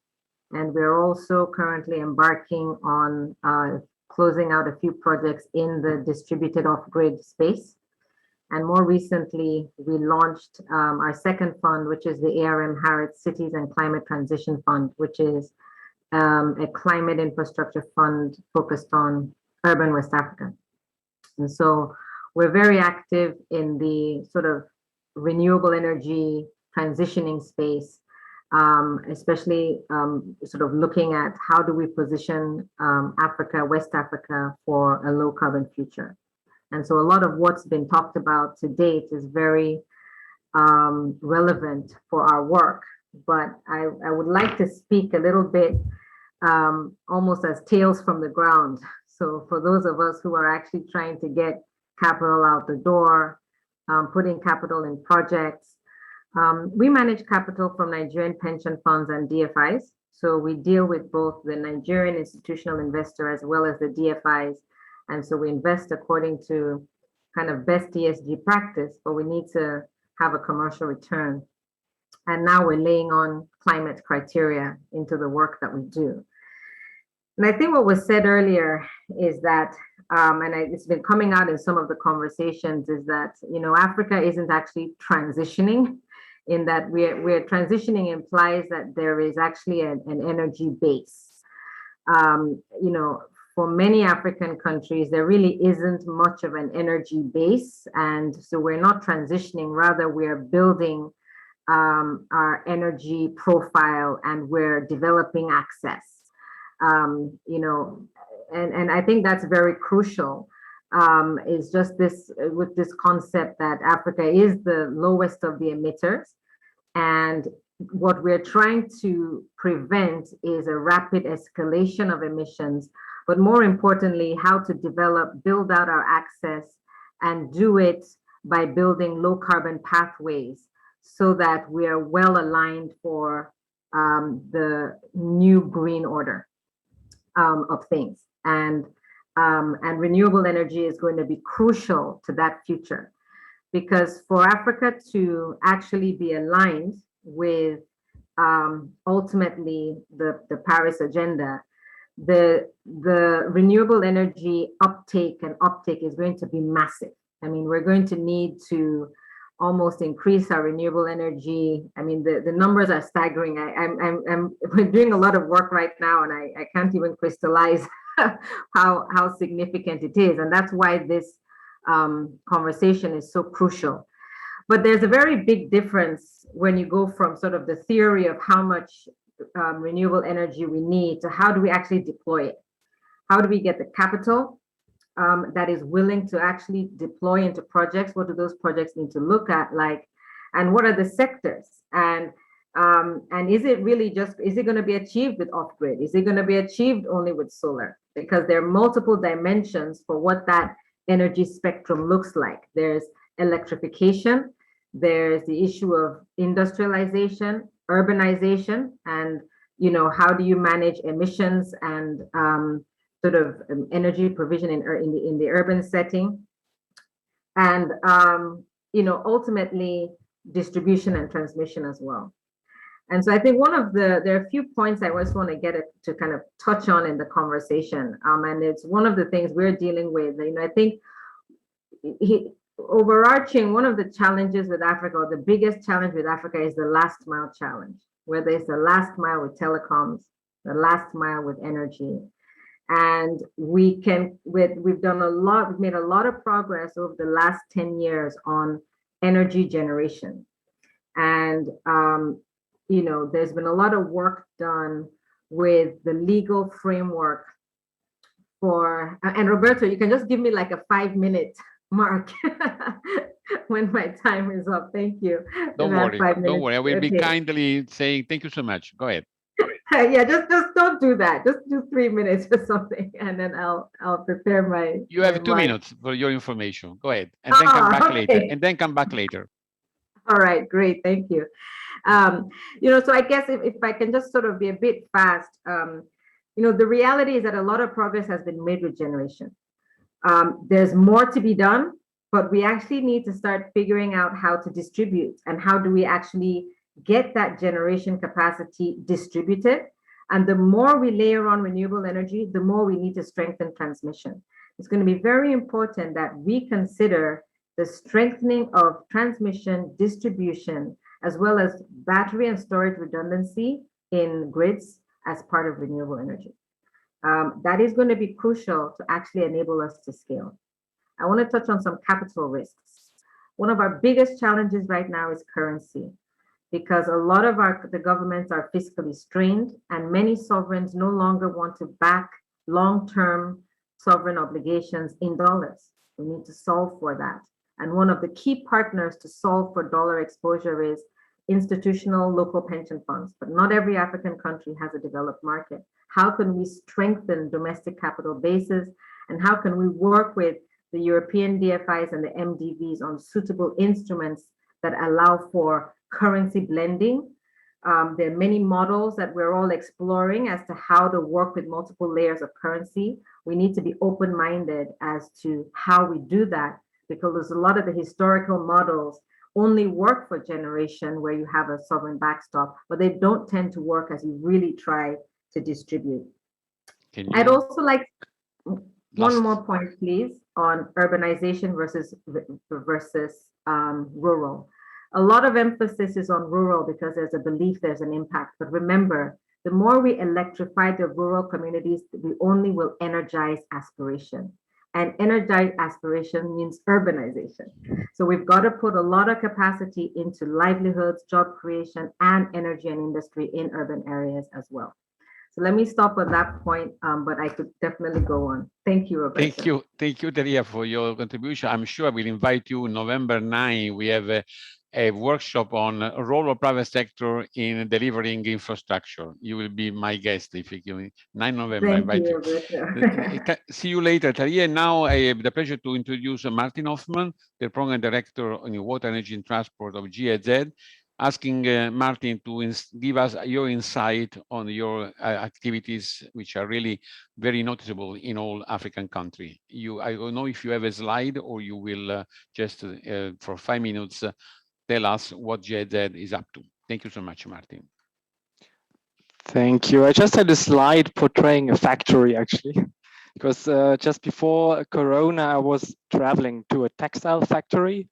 And we're also currently embarking on closing out a few projects in the distributed off-grid space. And more recently, we launched our second fund, which is the ARM Harris Cities and Climate Transition Fund, which is a climate infrastructure fund focused on urban West Africa. And so we're very active in the sort of renewable energy transitioning space, especially sort of looking at how do we position Africa, West Africa, for a low carbon future. And so a lot of what's been talked about to date is very relevant for our work. But I would like to speak a little bit almost as tales from the ground. So for those of us who are actually trying to get capital out the door, putting capital in projects, we manage capital from Nigerian pension funds and DFIs. So we deal with both the Nigerian institutional investor as well as the DFIs. And so we invest according to kind of best ESG practice, but we need to have a commercial return. And now we're laying on climate criteria into the work that we do. And I think what was said earlier is that, it's been coming out in some of the conversations, is that, you know, Africa isn't actually transitioning, in that we're transitioning implies that there is actually an energy base. You know, for many African countries, there really isn't much of an energy base. And so we're not transitioning, rather we're building our energy profile, and we're developing access. You know, and I think that's very crucial. Is just this, with this concept that Africa is the lowest of the emitters, and what we're trying to prevent is a rapid escalation of emissions, but more importantly, how to build out our access, and do it by building low carbon pathways, so that we are well aligned for the new green order of things. And renewable energy is going to be crucial to that future, because for Africa to actually be aligned with ultimately the Paris agenda, the renewable energy uptake is going to be massive. I mean, we're going to need to almost increase our renewable energy. I mean, the numbers are staggering. We're doing a lot of work right now, and I can't even crystallize how significant it is. And that's why this conversation is so crucial. But there's a very big difference when you go from sort of the theory of how much renewable energy we need to how do we actually deploy it? How do we get the capital that is willing to actually deploy into projects? What do those projects need to look at like? And what are the sectors? And is it really is it going to be achieved with off-grid? Is it going to be achieved only with solar? Because there are multiple dimensions for what that energy spectrum looks like. There's electrification, there's the issue of industrialization, urbanization, and you know, how do you manage emissions and sort of energy provision in the urban setting, and you know, ultimately distribution and transmission as well. And so I think there are a few points I just want to get to kind of touch on in the conversation, and it's one of the things we're dealing with. You know, I think overarching, one of the challenges with Africa, or the biggest challenge with Africa, is the last mile challenge, whether it's the last mile with telecoms, the last mile with energy. And we've done a lot, we've made a lot of progress over the last 10 years on energy generation. And, you know, there's been a lot of work done with the legal framework for, and Roberto, you can just give me like a 5-minute mark when my time is up. Thank you. Don't worry. I will be kindly saying thank you so much. Go ahead. Yeah, just don't do that. Just do 3 minutes or something, and then I'll prepare my. You have 2 minutes for your information. Go ahead, and then come back later. And then come back later. All right, great, thank you. You know, so I guess if I can just sort of be a bit fast, you know, the reality is that a lot of progress has been made with generation. There's more to be done, but we actually need to start figuring out how to distribute, and how do we actually get that generation capacity distributed. And the more we layer on renewable energy, the more we need to strengthen transmission. It's going to be very important that we consider the strengthening of transmission, distribution, as well as battery and storage redundancy in grids as part of renewable energy. That is going to be crucial to actually enable us to scale. I want to touch on some capital risks. One of our biggest challenges right now is currency, because a lot of the governments are fiscally strained, and many sovereigns no longer want to back long-term sovereign obligations in dollars. We need to solve for that. And one of the key partners to solve for dollar exposure is institutional local pension funds. But not every African country has a developed market. How can we strengthen domestic capital bases? And how can we work with the European DFIs and the MDVs on suitable instruments that allow for currency blending? There are many models that we're all exploring as to how to work with multiple layers of currency. We need to be open-minded as to how we do that, because a lot of the historical models only work for generation where you have a sovereign backstop, but they don't tend to work as you really try to distribute. I'd also like one more point, please, on urbanization versus rural. A lot of emphasis is on rural because there's a belief there's an impact. But remember, the more we electrify the rural communities, we only will energize aspiration. And energized aspiration means urbanization. So we've got to put a lot of capacity into livelihoods, job creation, and energy and industry in urban areas as well. So let me stop at that point, but I could definitely go on. Thank you, Roberta. Thank you, Teria, for your contribution. I'm sure I will invite you November 9. We have a workshop on role of private sector in delivering infrastructure. You will be my guest if you give me 9 November. Thank I invite you. See you later, Teria. Now I have the pleasure to introduce Martin Hoffman, the Program Director on Water, Energy and Transport of GIZ, asking Martin to give us your insight on your activities, which are really very noticeable in all African countries. I don't know if you have a slide or you will just for 5 minutes tell us what GIZ is up to. Thank you so much, Martin. Thank you. I just had a slide portraying a factory, actually, because just before Corona, I was traveling to a textile factory.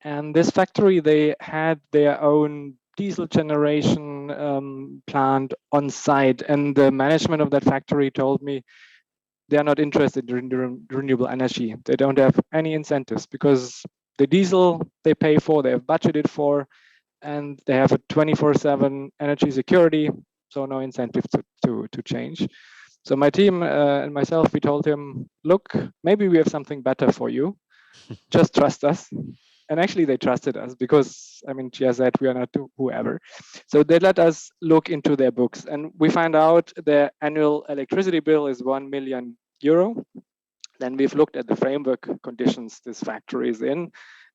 And this factory, they had their own diesel generation plant on site. And the management of that factory told me they are not interested in renewable energy. They don't have any incentives because the diesel they pay for, they have budgeted for, and they have a 24/7 energy security, so no incentive to change. So my team and myself, we told him, look, maybe we have something better for you. Just trust us. And actually they trusted us because, I mean, GIZ, we are not whoever. So they let us look into their books, and we find out their annual electricity bill is €1 million. Then we've looked at the framework conditions this factory is in,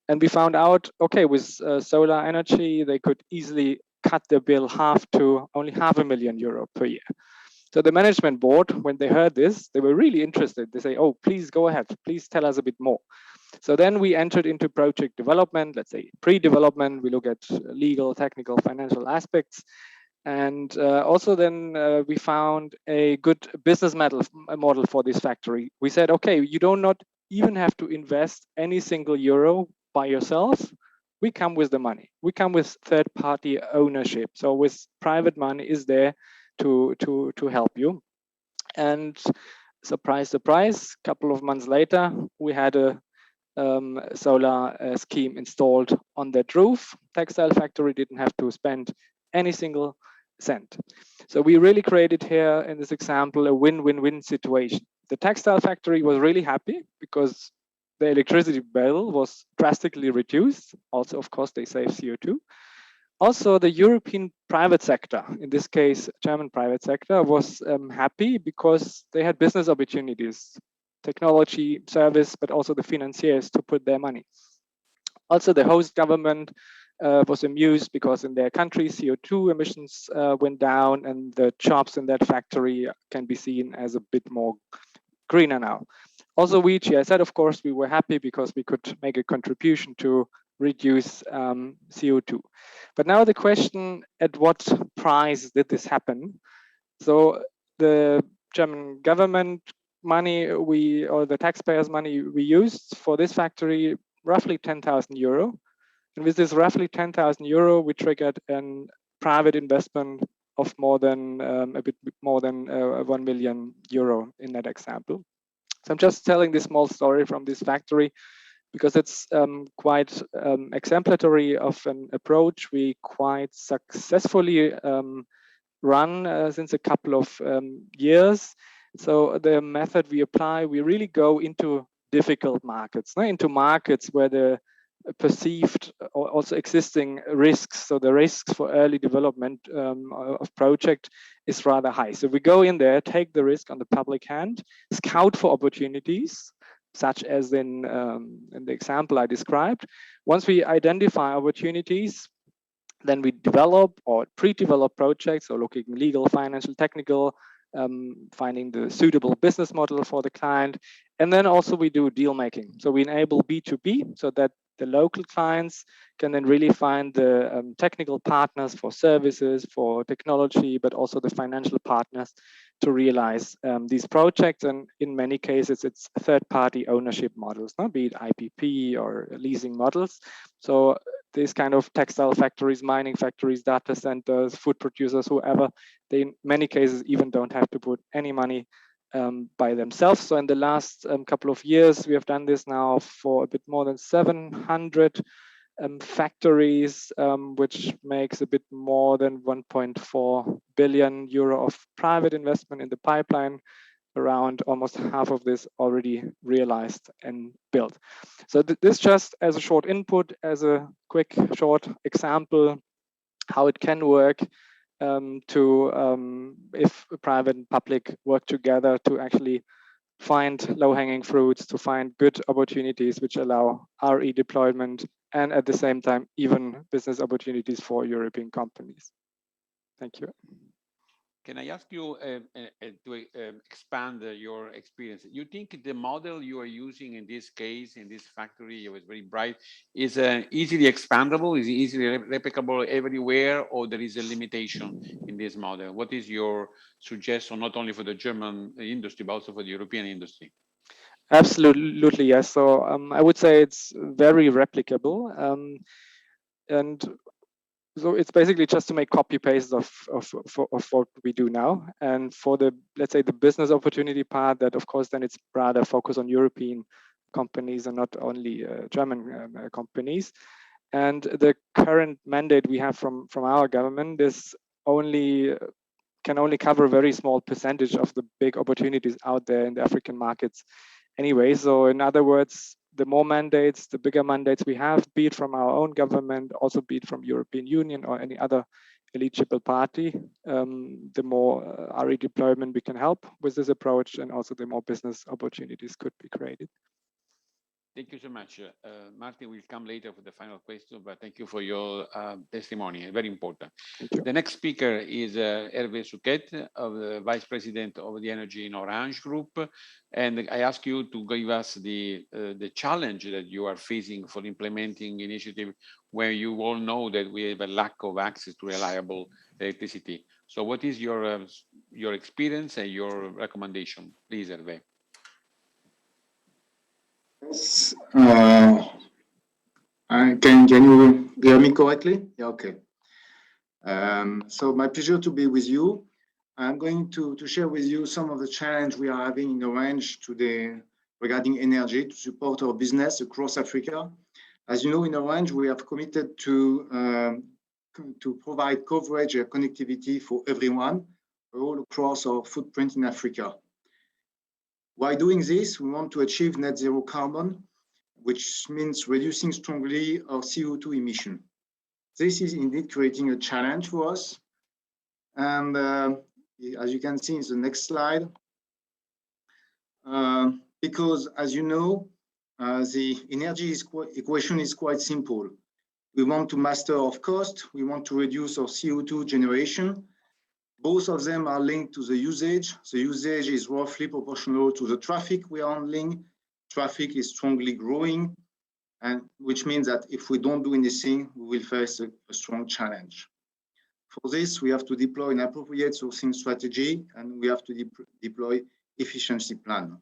and we found out, okay, with solar energy, they could easily cut their bill half to only €500,000 per year. So the management board, when they heard this, they were really interested. They say, oh, please go ahead, please tell us a bit more. So then we entered into project development, let's say pre-development. We look at legal, technical, financial aspects. And also then we found a good business model for this factory. We said, okay, you do not even have to invest any single euro by yourself. We come with the money. We come with third-party ownership. So with private money is there to help you. And surprise, surprise, a couple of months later, we had a solar scheme installed on that roof. Textile factory didn't have to spend any single cent. So we really created here in this example a win-win-win situation. The textile factory was really happy because the electricity bill was drastically reduced. Also, of course, they save CO2. Also, the European private sector, in this case, German private sector, was happy because they had business opportunities, technology, service, but also the financiers to put their money. Also, the host government was amused because in their country, CO2 emissions went down and the jobs in that factory can be seen as a bit more greener now. Also, we, GIZ, of course, we were happy because we could make a contribution to reduce CO2. But now the question, at what price did this happen? So the German government money or the taxpayers' money we used for this factory, roughly €10,000. And with this roughly €10,000, we triggered a private investment of more than a bit more than €1 million in that example. So I'm just telling this small story from this factory because it's quite exemplary of an approach we quite successfully run since a couple of years. So the method we apply, we really go into difficult markets, into markets where the perceived or also existing risks, so the risks for early development of project is rather high. So we go in there, take the risk on the public hand, scout for opportunities, such as in the example I described. Once we identify opportunities, then we develop or pre-develop projects, so looking legal, financial, technical, finding the suitable business model for the client. And then also we do deal making. So we enable B2B so that the local clients can then really find the technical partners for services, for technology, but also the financial partners to realize these projects. And in many cases, it's third-party ownership models, be it IPP or leasing models. So these kind of textile factories, mining factories, data centers, food producers, whoever, they in many cases even don't have to put any money by themselves. So in the last couple of years, we have done this now for a bit more than 700 factories, which makes a bit more than 1.4 billion euro of private investment in the pipeline. Around almost half of this already realized and built. So this just as a short input, as a quick short example, how it can work if private and public work together to actually find low-hanging fruits, to find good opportunities which allow RE deployment and at the same time even business opportunities for European companies. Thank you. Can I ask you to expand your experience? You think the model you are using in this case, in this factory, it was very bright, is easily expandable, is easily replicable everywhere, or there is a limitation in this model? What is your suggestion, not only for the German industry, but also for the European industry? Absolutely, yes. So I would say it's very replicable. And so it's basically just to make copy paste of what we do now. And for the, let's say, the business opportunity part, that of course then it's rather focused on European companies and not only German companies. And the current mandate we have from our government is can only cover a very small percentage of the big opportunities out there in the African markets anyway. So in other words, the more mandates, the bigger mandates we have, be it from our own government, also be it from European Union or any other eligible party, the more RE deployment we can help with this approach, and also the more business opportunities could be created. Thank you so much. Martin will come later for the final question, but thank you for your testimony, very important. The next speaker is Hervé Souquet, the Vice President of the Energy in Orange Group. And I ask you to give us the challenge that you are facing for implementing initiative where you all know that we have a lack of access to reliable electricity. So what is your experience and your recommendation? Please, Hervé. Yes. Can you hear me correctly? Yeah, okay. So my pleasure to be with you. I'm going to share with you some of the challenge we are having in Orange today regarding energy to support our business across Africa. As you know, in Orange, we have committed to provide coverage and connectivity for everyone all across our footprint in Africa. By doing this, we want to achieve net zero carbon, which means reducing strongly our CO2 emission. This is indeed creating a challenge for us. And as you can see in the next slide, because as you know, the energy equation is quite simple. We want to master our cost, we want to reduce our CO2 generation. Both of them are linked to the usage. The usage is roughly proportional to the traffic we are handling. Traffic is strongly growing, and which means that if we don't do anything, we will face a strong challenge. For this, we have to deploy an appropriate sourcing strategy, and we have to deploy efficiency plan.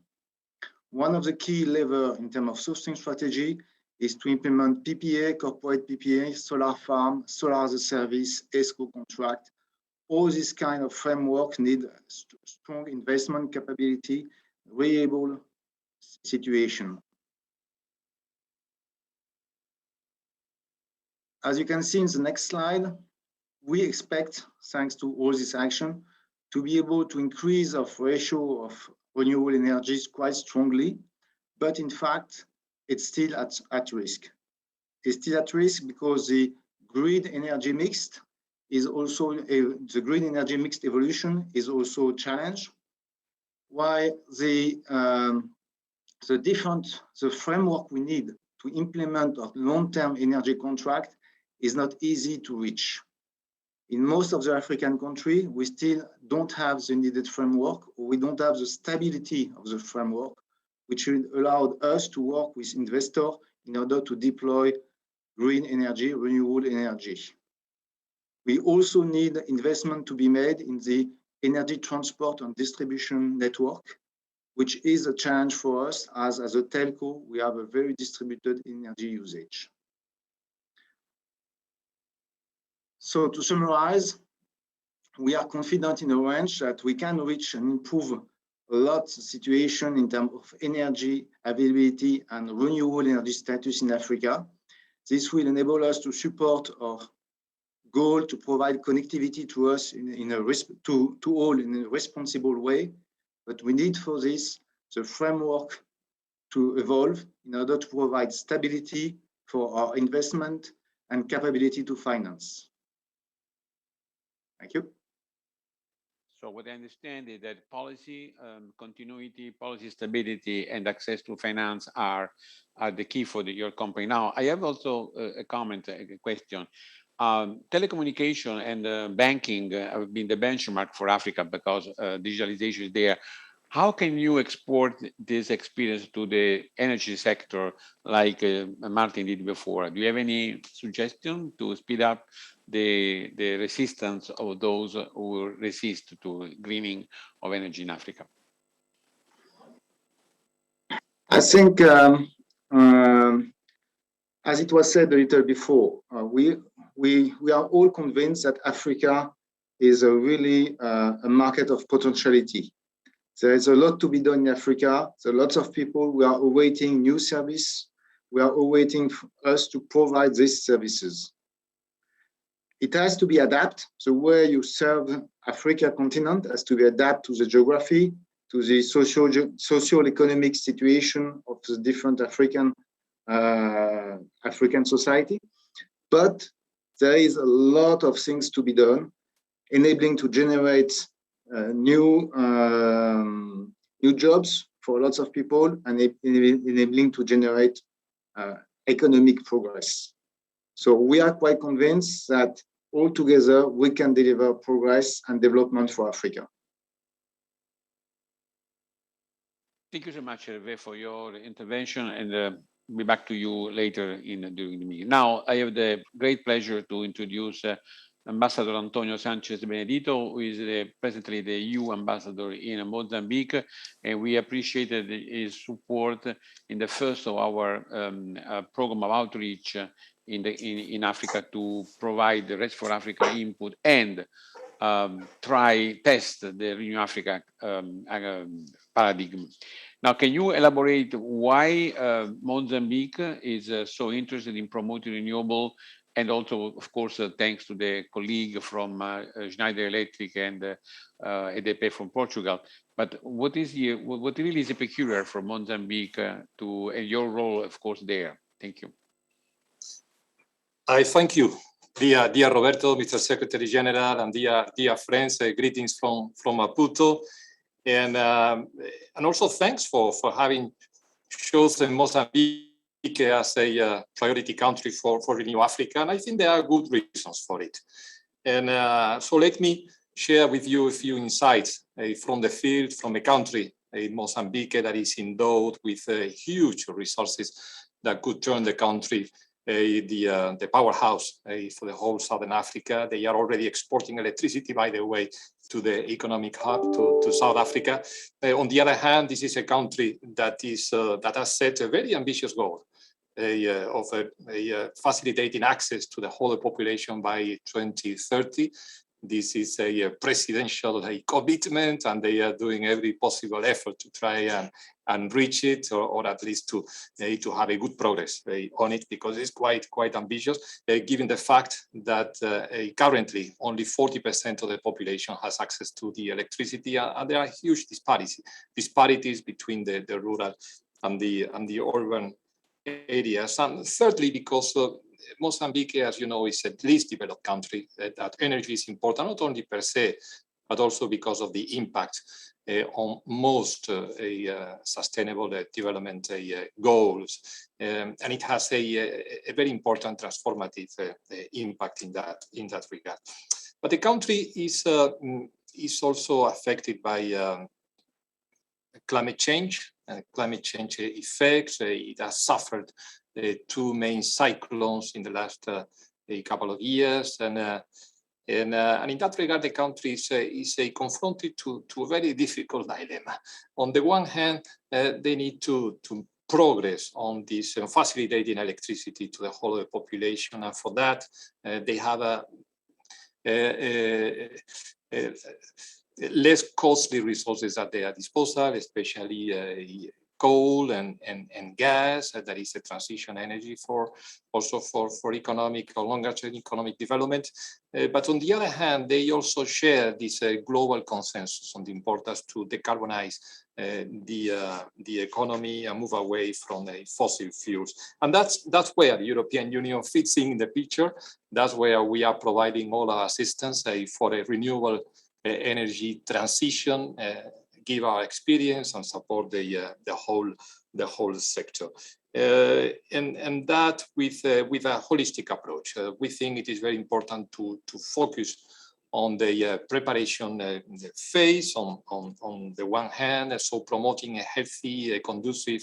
One of the key levers in terms of sourcing strategy is to implement PPA, corporate PPA, solar farm, solar as a service, ESCO contract. All this kind of framework need strong investment capability, reliable situation. As you can see in the next slide, we expect, thanks to all this action, to be able to increase our ratio of renewable energies quite strongly, but in fact, it's still at risk. It's still at risk because the grid energy mix is also the grid energy mixed evolution is also a challenge. Why the framework we need to implement a long-term energy contract is not easy to reach. In most of the African countries, we still don't have the needed framework, or we don't have the stability of the framework, which will allow us to work with investors in order to deploy green energy, renewable energy. We also need investment to be made in the energy transport and distribution network, which is a challenge for us as a telco. We have a very distributed energy usage. So to summarize, we are confident in Orange that we can reach and improve a lot the situation in terms of energy availability and renewable energy status in Africa. This will enable us to support our goal to provide connectivity to us to all in a responsible way. But we need for this the framework to evolve in order to provide stability for our investment and capability to finance. Thank you. So what I understand is that policy continuity, policy stability, and access to finance are the key for your company. Now, I have also a comment, a question. Telecommunication and banking have been the benchmark for Africa because digitalization is there. How can you export this experience to the energy sector like Martin did before? Do you have any suggestion to speed up the resistance of those who resist to greening of energy in Africa? I think, as it was said a little before, we are all convinced that Africa is really a market of potentiality. There is a lot to be done in Africa. There are lots of people who are awaiting new service. We are awaiting us to provide these services. It has to be adapted. The way you serve Africa continent has to be adapted to the geography, to the socio-economic situation of the different African society. But there is a lot of things to be done, enabling to generate new jobs for lots of people and enabling to generate economic progress. So we are quite convinced that all together we can deliver progress and development for Africa. Thank you so much, Hervé, for your intervention, and be back to you later during the meeting. Now, I have the great pleasure to introduce Ambassador Antonio Sanchez Benedito, who is presently the EU ambassador in Mozambique, and we appreciated his support in the first of our program of outreach in Africa to provide the RES4Africa input and test the Renew Africa paradigm. Now, can you elaborate why Mozambique is so interested in promoting renewable? And also, of course, thanks to the colleague from Schneider Electric and EDP from Portugal. But what really is peculiar for Mozambique and your role, of course, there? Thank you. I thank you, dear Roberto, Mr. Secretary General, and dear friends. Greetings from Maputo, and also thanks for having chosen Mozambique as a priority country for Renew Africa, and I think there are good reasons for it. And so let me share with you a few insights from the field, from a country, Mozambique, that is endowed with huge resources that could turn the country the powerhouse for the whole Southern Africa. They are already exporting electricity, by the way, to the economic hub, to South Africa. On the other hand, this is a country that has set a very ambitious goal of facilitating access to the whole population by 2030. this is a presidential commitment, and they are doing every possible effort to try and reach it, or at least to have a good progress on it, because it's quite ambitious, given the fact that currently only 40% of the population has access to the electricity, and there are huge disparities between the rural and the urban areas. And thirdly, because Mozambique, as you know, is a least developed country, that energy is important, not only per se, but also because of the impact on most sustainable development goals. And it has a very important transformative impact in that regard. But the country is also affected by climate change effects. It has suffered two main cyclones in the last couple of years, and in that regard, the country is confronted to a very difficult dilemma. On the one hand, they need to progress on this facilitating electricity to the whole of the population, and for that, they have less costly resources at their disposal, especially coal and gas. That is a transition energy for economic or longer term economic development. But on the other hand, they also share this global consensus on the importance to decarbonize the economy and move away from fossil fuels. And that's where the European Union fits in the picture. That's where we are providing all our assistance for a renewable energy transition, give our experience and support the whole sector, and that with a holistic approach. We think it is very important to focus on the preparation phase on the one hand, so promoting a healthy, conducive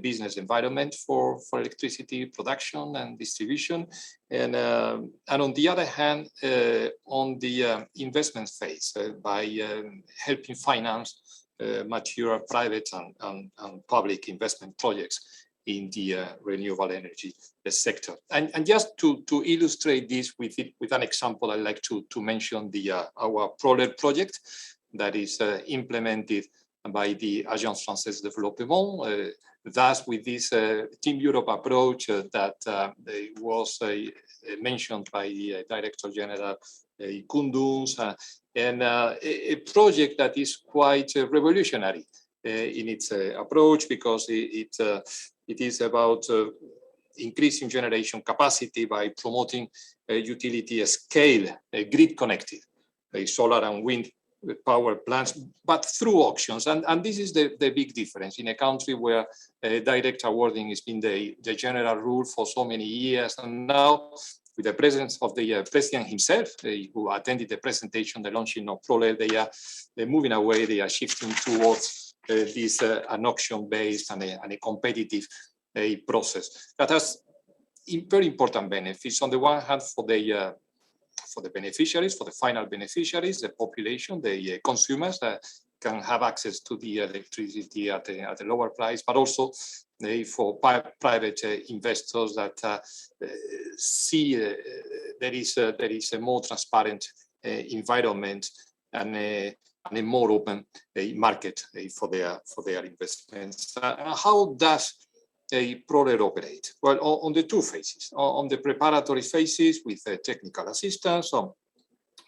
business environment for electricity production and distribution, and on the other hand, on the investment phase, by helping finance mature private and public investment projects in the renewable energy sector. And just to illustrate this with an example, I'd like to mention our PROLER project that is implemented by the Agence Française de Développement. Thus, with this Team Europe approach that was mentioned by the Director General Kunduz, and a project that is quite revolutionary in its approach, because it is about increasing generation capacity by promoting utility scale, grid connected, solar and wind power plants, but through auctions. And this is the big difference in a country where direct awarding has been the general rule for so many years. And now, with the presence of the president himself, who attended the presentation, the launching of PROLER, they're moving away, they are shifting towards this an auction-based and a competitive process that has very important benefits. On the one hand, for the beneficiaries, for the final beneficiaries, the population, the consumers that can have access to the electricity at a lower price, but also for private investors that see there is a more transparent environment and a more open market for their investments. How does a PROLER operate? Well, on the two phases. On the preparatory phases with technical assistance, on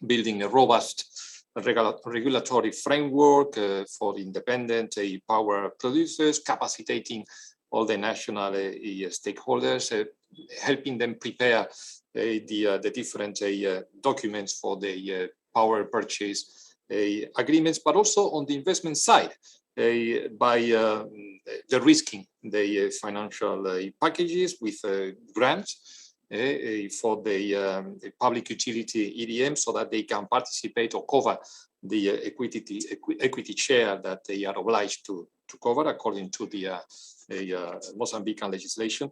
building a robust regulatory framework for independent power producers, capacitating all the national stakeholders, helping them prepare the different documents for the power purchase agreements, but also on the investment side, by de-risking the financial packages with grants for the public utility EDM, so that they can participate or cover the equity share that they are obliged to cover according to the Mozambican legislation,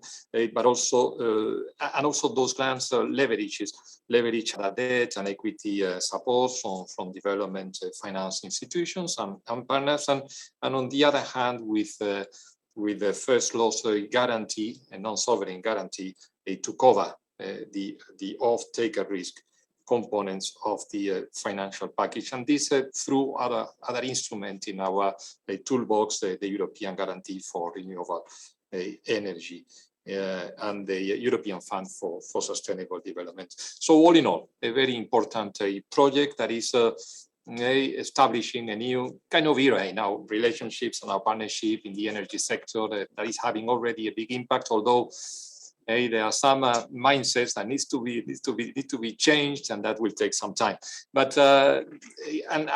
but also those grants leverage debt and equity support from development finance institutions and partners, and on the other hand, with the first loss guarantee and non-sovereign guarantee to cover the off-taker risk components of the financial package, and this through other instruments in our toolbox, the European Guarantee for Renewable Energy and the European Fund for Sustainable Development. So all in all, a very important project that is establishing a new kind of era in our relationships and our partnership in the energy sector that is having already a big impact, although there are some mindsets that need to be changed, and that will take some time. But and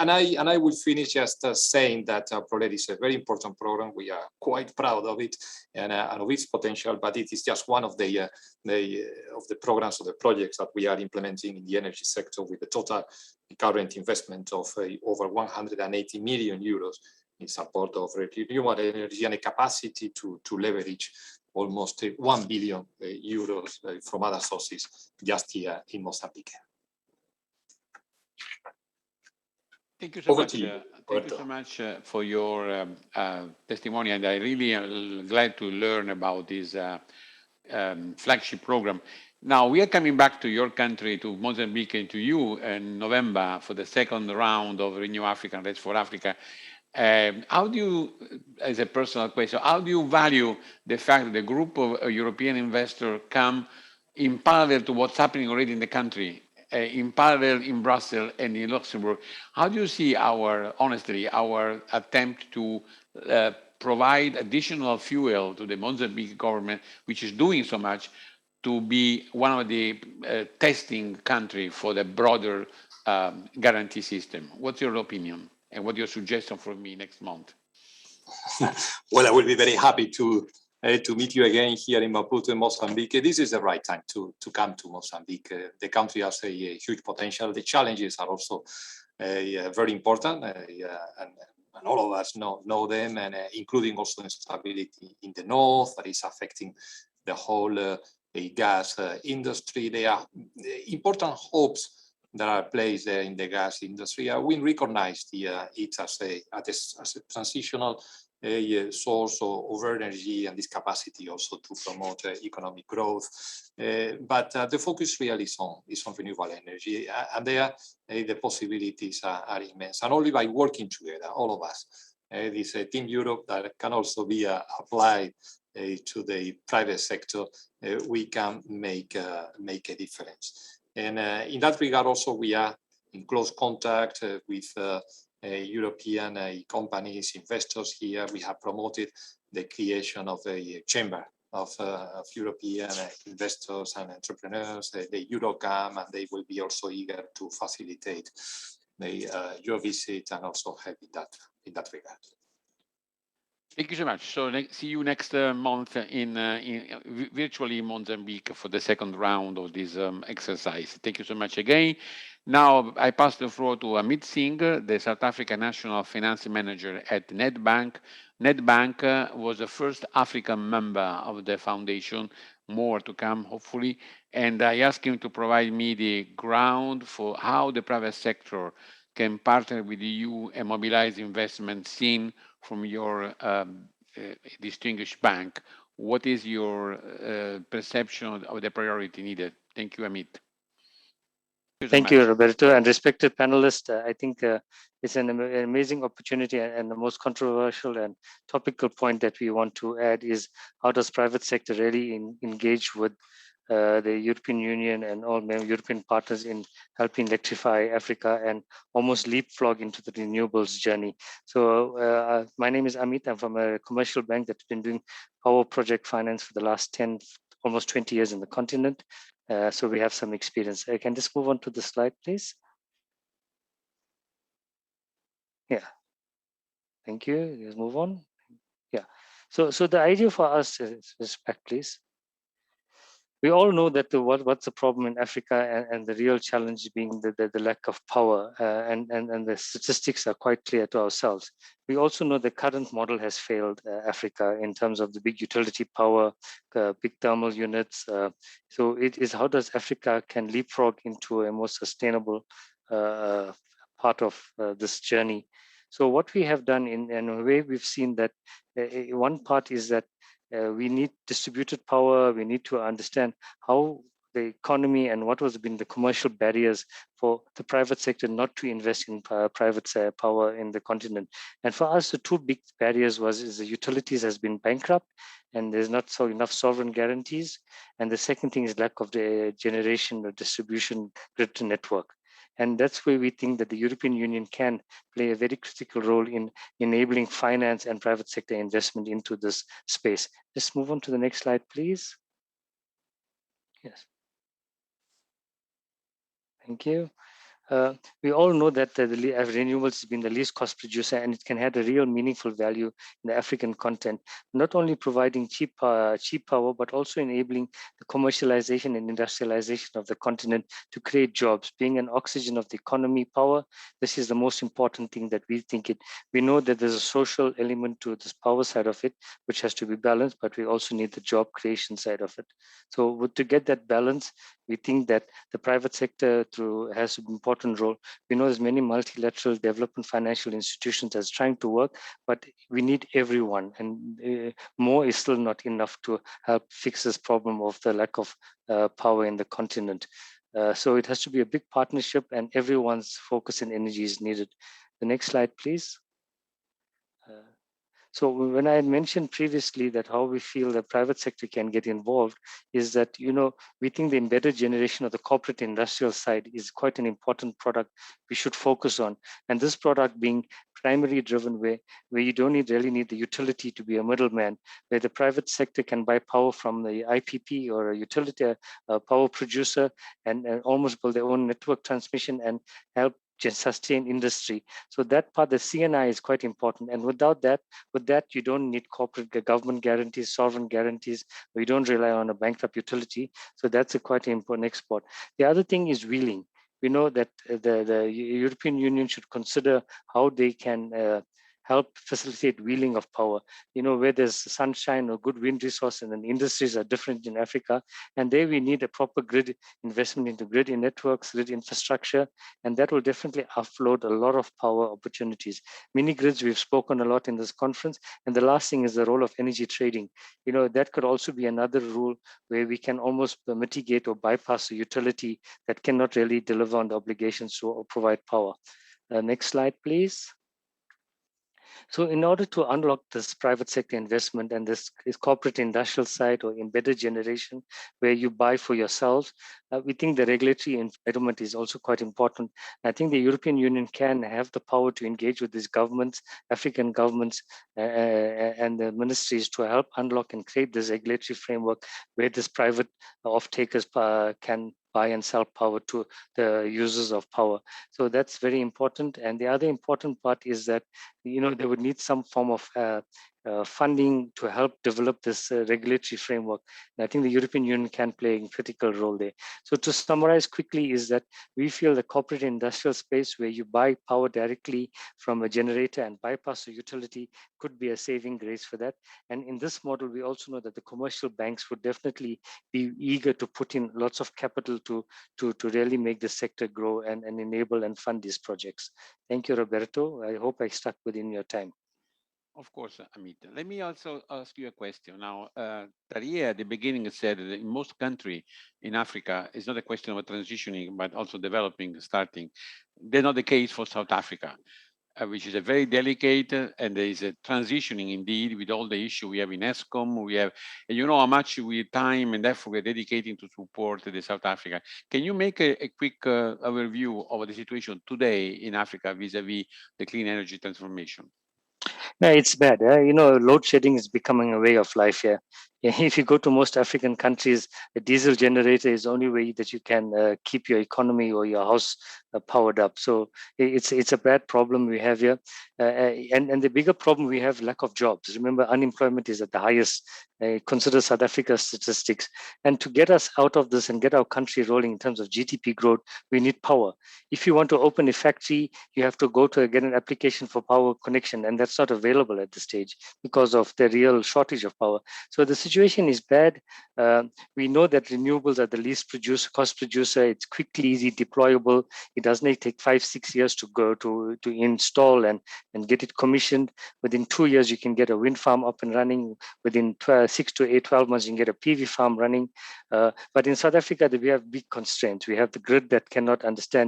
I will finish just saying that ProRED is a very important program. We are quite proud of it and of its potential, but it is just one of the programs or the projects that we are implementing in the energy sector with the total current investment of over 180 million euros in support of renewable energy and a capacity to leverage almost 1 billion euros from other sources just here in Mozambique. Thank you so much. You, thank you so much for your testimony, and I really am glad to learn about this flagship program. Now we are coming back to your country, to Mozambique, and to you in November for the second round of Renew Africa and RES4Africa. How do you, as a personal question, how do you value the fact that a group of European investors come in parallel to what's happening already in the country, in parallel in Brussels and in Luxembourg? How do you see honestly, our attempt to provide additional fuel to the Mozambique government, which is doing so much, to be one of the testing country for the broader guarantee system? What's your opinion? And what's your suggestion for me next month? Well, I will be very happy to meet you again here in Maputo, Mozambique. This is the right time to come to Mozambique. The country has a huge potential. The challenges are also very important, and all of us know them, and including also instability in the north that is affecting the whole gas industry. There are important hopes that are placed in the gas industry. We recognize it as a transitional source of energy, and this capacity also to promote economic growth. But the focus really is on renewable energy, and there the possibilities are immense. And only by working together, all of us, this Team Europe that can also be applied to the private sector, we can make a difference. And in that regard, also, we are in close contact with European companies, investors here. We have promoted the creation of a chamber of European investors and entrepreneurs, the Eurocam, and they will be also eager to facilitate your visit and also help in that regard. Thank you so much. So see you next month in virtually Mozambique for the second round of this exercise. Thank you so much again. Now I pass the floor to Amit Singh, the South African National Finance Manager at Nedbank. Nedbank was the first African member of the foundation, more to come hopefully. And I asked him to provide me the ground for how the private sector can partner with the EU and mobilize investment seen from your distinguished bank. What is your perception of the priority needed? Thank you, Amit. Thank you, Roberto, and respected panelists. I think it's an amazing opportunity, and the most controversial and topical point that we want to add is how does private sector really engage with the European Union and all European partners in helping electrify Africa and almost leapfrog into the renewables journey. So my name is Amit. I'm from a commercial bank that's been doing power project finance for the last almost 20 years in the continent. So we have some experience. I can just move on to the slide, please. Yeah. Thank you. Let's move on. Yeah. So the idea for us is back, please. We all know that what's the problem in Africa, and the real challenge being the lack of power, and the statistics are quite clear to ourselves. We also know the current model has failed Africa in terms of the big utility power, big thermal units. So it is how does Africa can leapfrog into a more sustainable part of this journey. So what we have done in a way, we've seen that one part is that we need distributed power. We need to understand how the economy and what was been the commercial barriers for the private sector not to invest in private power in the continent. And for us, the two big barriers is the utilities has been bankrupt and there's not enough sovereign guarantees. And the second thing is lack of the generation or distribution grid network. And that's where we think that the European Union can play a very critical role in enabling finance and private sector investment into this space. Just move on to the next slide, please. Yes. Thank you. We all know that renewables has been the least cost producer, and it can have a real meaningful value in the African continent, not only providing cheap power, but also enabling the commercialization and industrialization of the continent to create jobs, being an oxygen of the economy power. This is the most important thing that we think it. We know that there's a social element to this power side of it, which has to be balanced, but we also need the job creation side of it. So to get that balance, we think that the private sector has an important role. We know there's many multilateral development financial institutions that's trying to work, but we need everyone, and more is still not enough to help fix this problem of the lack of power in the continent. So it has to be a big partnership, and everyone's focus and energy is needed. The next slide, please. So when I had mentioned previously that how we feel the private sector can get involved is that, we think the embedded generation of the corporate industrial side is quite an important product we should focus on. And this product being primarily driven where you don't really need the utility to be a middleman, where the private sector can buy power from the IPP or a utility power producer and almost build their own network transmission and help sustain industry. So that part, the CNI is quite important. And with that, you don't need corporate government guarantees, sovereign guarantees, or you don't rely on a bankrupt utility. So that's a quite important export. The other thing is wheeling. We know that the European Union should consider how they can help facilitate wheeling of power, where there's sunshine or good wind resource, and then industries are different in Africa. And there we need a proper grid investment into grid networks, grid infrastructure, and that will definitely offload a lot of power opportunities. Mini grids, we've spoken a lot in this conference. And the last thing is the role of energy trading. That could also be another rule where we can almost mitigate or bypass a utility that cannot really deliver on the obligations to provide power. Next slide, please. So in order to unlock this private sector investment and this corporate industrial side or embedded generation where you buy for yourselves, we think the regulatory entitlement is also quite important. I think the European Union can have the power to engage with these governments, African governments, and the ministries to help unlock and create this regulatory framework where this private off-takers can buy and sell power to the users of power. So that's very important. And the other important part is that, they would need some form of funding to help develop this regulatory framework. And I think the European Union can play a critical role there. So to summarize quickly is that we feel the corporate industrial space where you buy power directly from a generator and bypass a utility could be a saving grace for that. And in this model, we also know that the commercial banks would definitely be eager to put in lots of capital to really make the sector grow and enable and fund these projects. Thank you, Roberto. I hope I stuck within your time. Of course, Amit. Let me also ask you a question. Now, Taria at the beginning said that in most countries in Africa, it's not a question of transitioning, but also developing, starting. That's not the case for South Africa, which is a very delicate, and there is a transitioning indeed with all the issue we have in ESCOM. We have, and you know how much time and effort we're dedicating to support the South Africa. Can you make a quick overview of the situation today in Africa vis-a-vis the clean energy transformation? No, it's bad. Load shedding is becoming a way of life here. If you go to most African countries, a diesel generator is the only way that you can keep your economy or your house powered up. So it's a bad problem we have here. And the bigger problem we have, lack of jobs. Remember, unemployment is at the highest. Consider South Africa's statistics. And to get us out of this and get our country rolling in terms of GDP growth, we need power. If you want to open a factory, you have to go to get an application for power connection, and that's not available at this stage because of the real shortage of power. So the situation is bad. We know that renewables are the least cost producer. It's quickly, easy, deployable. It doesn't take 5-6 years to go to install and get it commissioned. Within 2 years, you can get a wind farm up and running. Within 6 to 12 months, you can get a PV farm running. But in South Africa, we have big constraints. We have the grid that cannot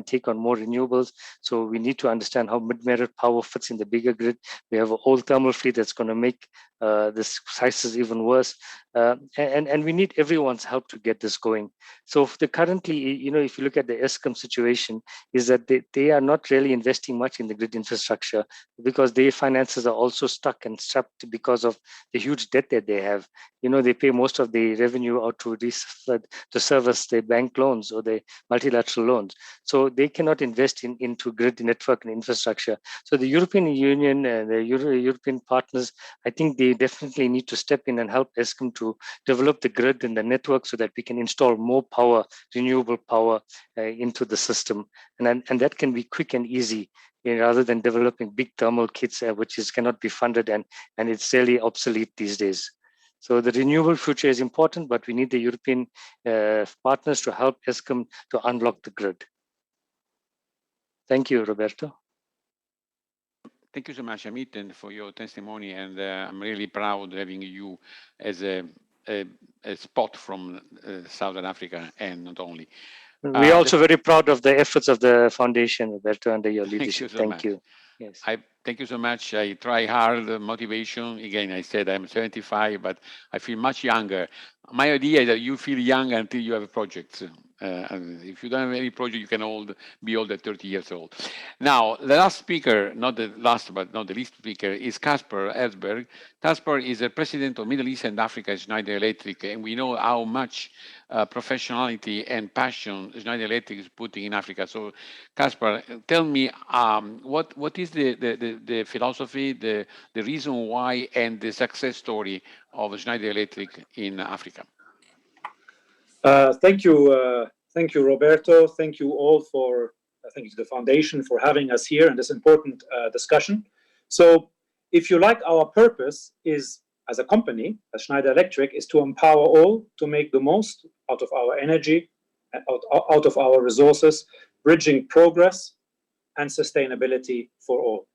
take on more renewables. So we need to understand how mid-merit power fits in the bigger grid. We have an old thermal fleet that's going to make this crisis even worse. And we need everyone's help to get this going. So currently, if you look at the Eskom situation, is that they are not really investing much in the grid infrastructure because their finances are also stuck and strapped because of the huge debt that they have. They pay most of the revenue out to service their bank loans or the multilateral loans. So they cannot invest into grid network and infrastructure. So the European Union and the European partners, I think they definitely need to step in and help Eskom to develop the grid and the network so that we can install more power, renewable power into the system. And that can be quick and easy, rather than developing big thermal kits, which cannot be funded and it's really obsolete these days. So the renewable future is important, but we need the European partners to help Eskom to unlock the grid. Thank you, Roberto. Thank you so much, Amit, and for your testimony. And I'm really proud having you as a spot from Southern Africa, and not only. We're also very proud of the efforts of the foundation, Roberto, under your leadership. Thank you. Yes. Thank you so much. I try hard, motivation. Again, I said I'm 75, but I feel much younger. My idea is that you feel young until you have projects. If you don't have any project, you can be old at 30 years old. Now, the last speaker, not the last, but not the least speaker, is Casper Ellsberg. Casper is the president of Middle East and Africa Schneider Electric, and we know how much professionality and passion Schneider Electric is putting in Africa. So, Casper, tell me what is the philosophy, the reason why, and the success story of Schneider Electric in Africa? Thank you, Roberto. Thank you all for, thank the foundation for having us here in this important discussion. So, if you like, our purpose is, as a company, as Schneider Electric, is to empower all to make the most out of our energy, out of our resources, bridging progress and sustainability for all.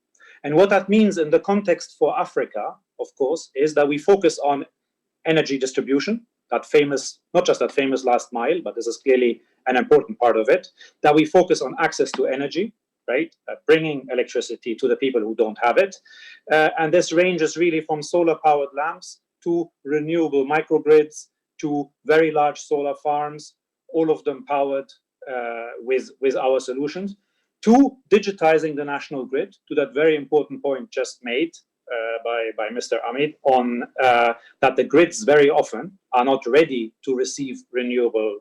And what that means in the context for Africa, of course, is that we focus on energy distribution, that famous, not just that famous last mile, but this is clearly an important part of it, that we focus on access to energy, right? Bringing electricity to the people who don't have it. And this ranges really from solar-powered lamps to renewable microgrids to very large solar farms, all of them powered with our solutions, to digitizing the national grid, to that very important point just made by Mr. Amit on that the grids very often are not ready to receive renewable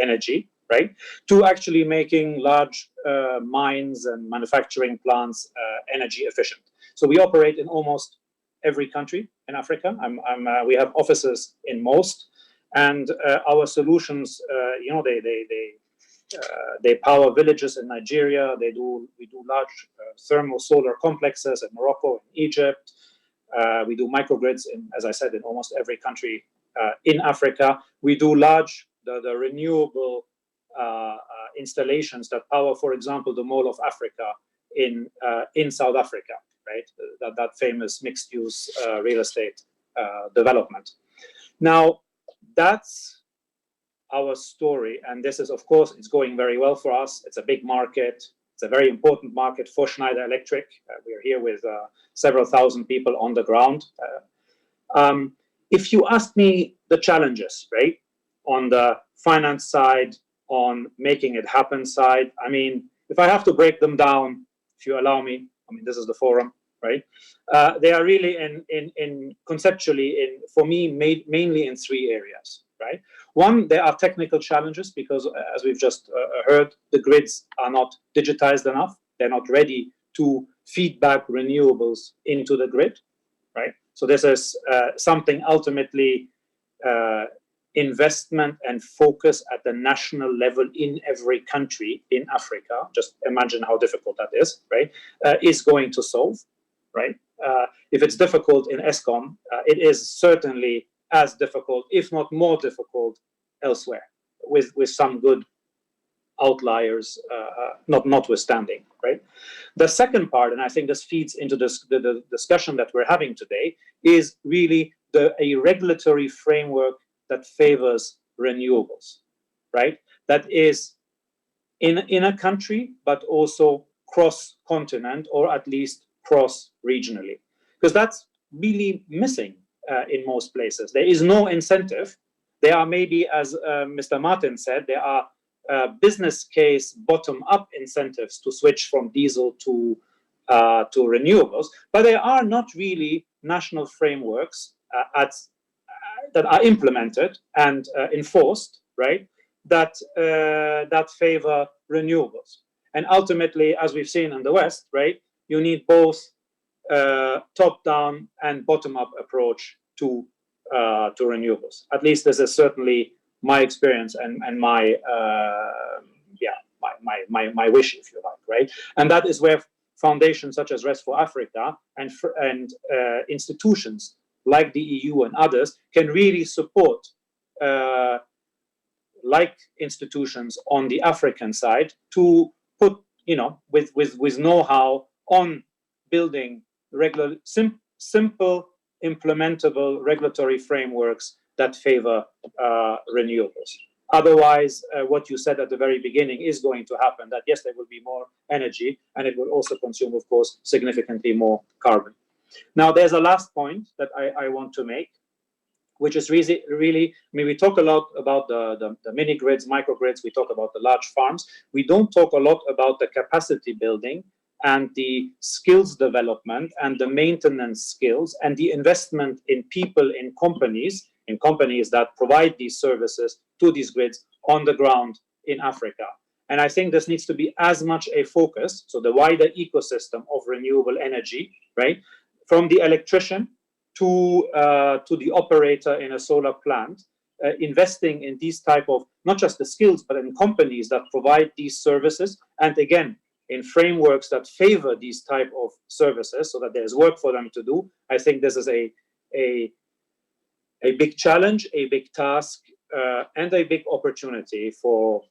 energy, right? To actually making large mines and manufacturing plants energy efficient. So we operate in almost every country in Africa. We have offices in most, and our solutions, they power villages in Nigeria. We do large thermal solar complexes in Morocco and Egypt. We do microgrids as I said, in almost every country in Africa. We do the renewable installations that power, for example, the Mall of Africa in South Africa, right? That famous mixed-use real estate development. Now, that's our story, and this is, of course, it's going very well for us. It's a big market. It's a very important market for Schneider Electric. We're here with several thousand people on the ground. If you ask me the challenges, right, on the finance side, on making it happen side, I mean, if I have to break them down, if you allow me, I mean, this is the forum, right? They are really conceptually for me, mainly in three areas, right? One, there are technical challenges because, as we've just heard, the grids are not digitized enough. They're not ready to feed back renewables into the grid, right? So this is something ultimately investment and focus at the national level in every country in Africa, just imagine how difficult that is, right, is going to solve, right? if it's difficult in ESCOM, it is certainly as difficult, if not more difficult, elsewhere, with some good outliers notwithstanding, right? The second part, and I think this feeds into the discussion that we're having today, is really a regulatory framework that favors renewables, right? That is in a country, but also cross-continent, or at least cross-regionally, because that's really missing in most places. There is no incentive. There are maybe, as Mr. Martin said, there are business case bottom-up incentives to switch from diesel to renewables, but there are not really national frameworks that are implemented and enforced, right? That favor renewables. And ultimately, as we've seen in the West, right, you need both top-down and bottom-up approach to renewables. At least this is certainly my experience and my my wish, if you like, right? And that is where foundations such as RES4Africa and institutions like the EU and others can really support, like institutions on the African side, to put, with know-how on building simple, implementable regulatory frameworks that favor renewables. Otherwise, what you said at the very beginning is going to happen, that yes, there will be more energy, and it will also consume, of course, significantly more carbon. Now, there's a last point that I want to make, which is really, I mean, we talk a lot about the mini grids, microgrids, we talk about the large farms. We don't talk a lot about the capacity building and the skills development and the maintenance skills and the investment in people, in companies that provide these services to these grids on the ground in Africa. And I think this needs to be as much a focus, so the wider ecosystem of renewable energy, right? From the electrician to the operator in a solar plant, investing in these type of, not just the skills, but in companies that provide these services. And again, in frameworks that favor these type of services so that there's work for them to do. I think this is a big challenge, a big task, and a big opportunity for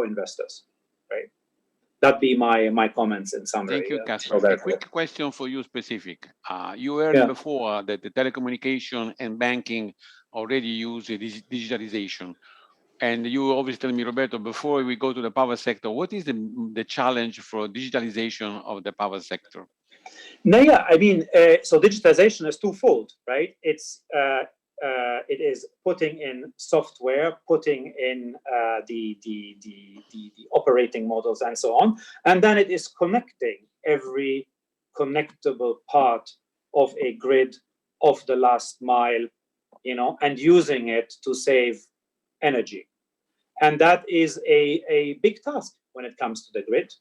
investors, right? That'd be my comments in summary. Thank you, Casper. A quick question for you specific. You heard before that the telecommunication and banking already use digitalization. And you always tell me, Roberto, before we go to the power sector, what is the challenge for digitalization of the power sector? No, yeah, I mean, so digitization is twofold, right? It is putting in software, putting in the operating models and so on, and then it is connecting every connectable part of a grid of the last mile, and using it to save energy. And that is a big task when it comes to the grid.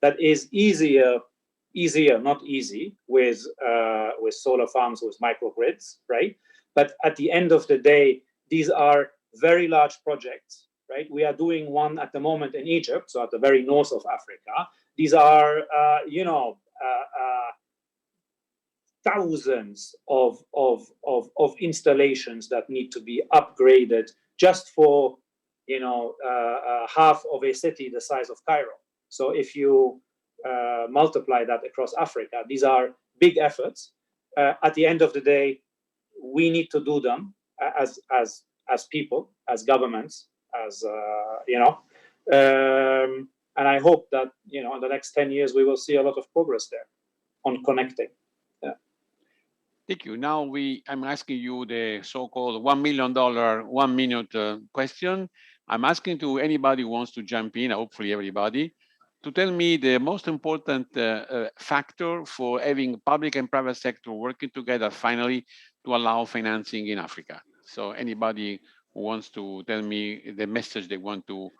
That is easier, not easy, with solar farms, with microgrids, right? But at the end of the day, these are very large projects, right? We are doing one at the moment in Egypt, so at the very north of Africa. These are, thousands of installations that need to be upgraded just for, half of a city the size of Cairo. So if you multiply that across Africa, these are big efforts. At the end of the day, we need to do them as people, as governments, as and I hope that in the next 10 years we will see a lot of progress there on connecting. Thank you. Now I'm asking you the so-called $1 million 1 minute question. I'm asking to anybody who wants to jump in, hopefully everybody, to tell me the most important factor for having public and private sector working together finally to allow financing in Africa. So anybody who wants to tell me the message they want to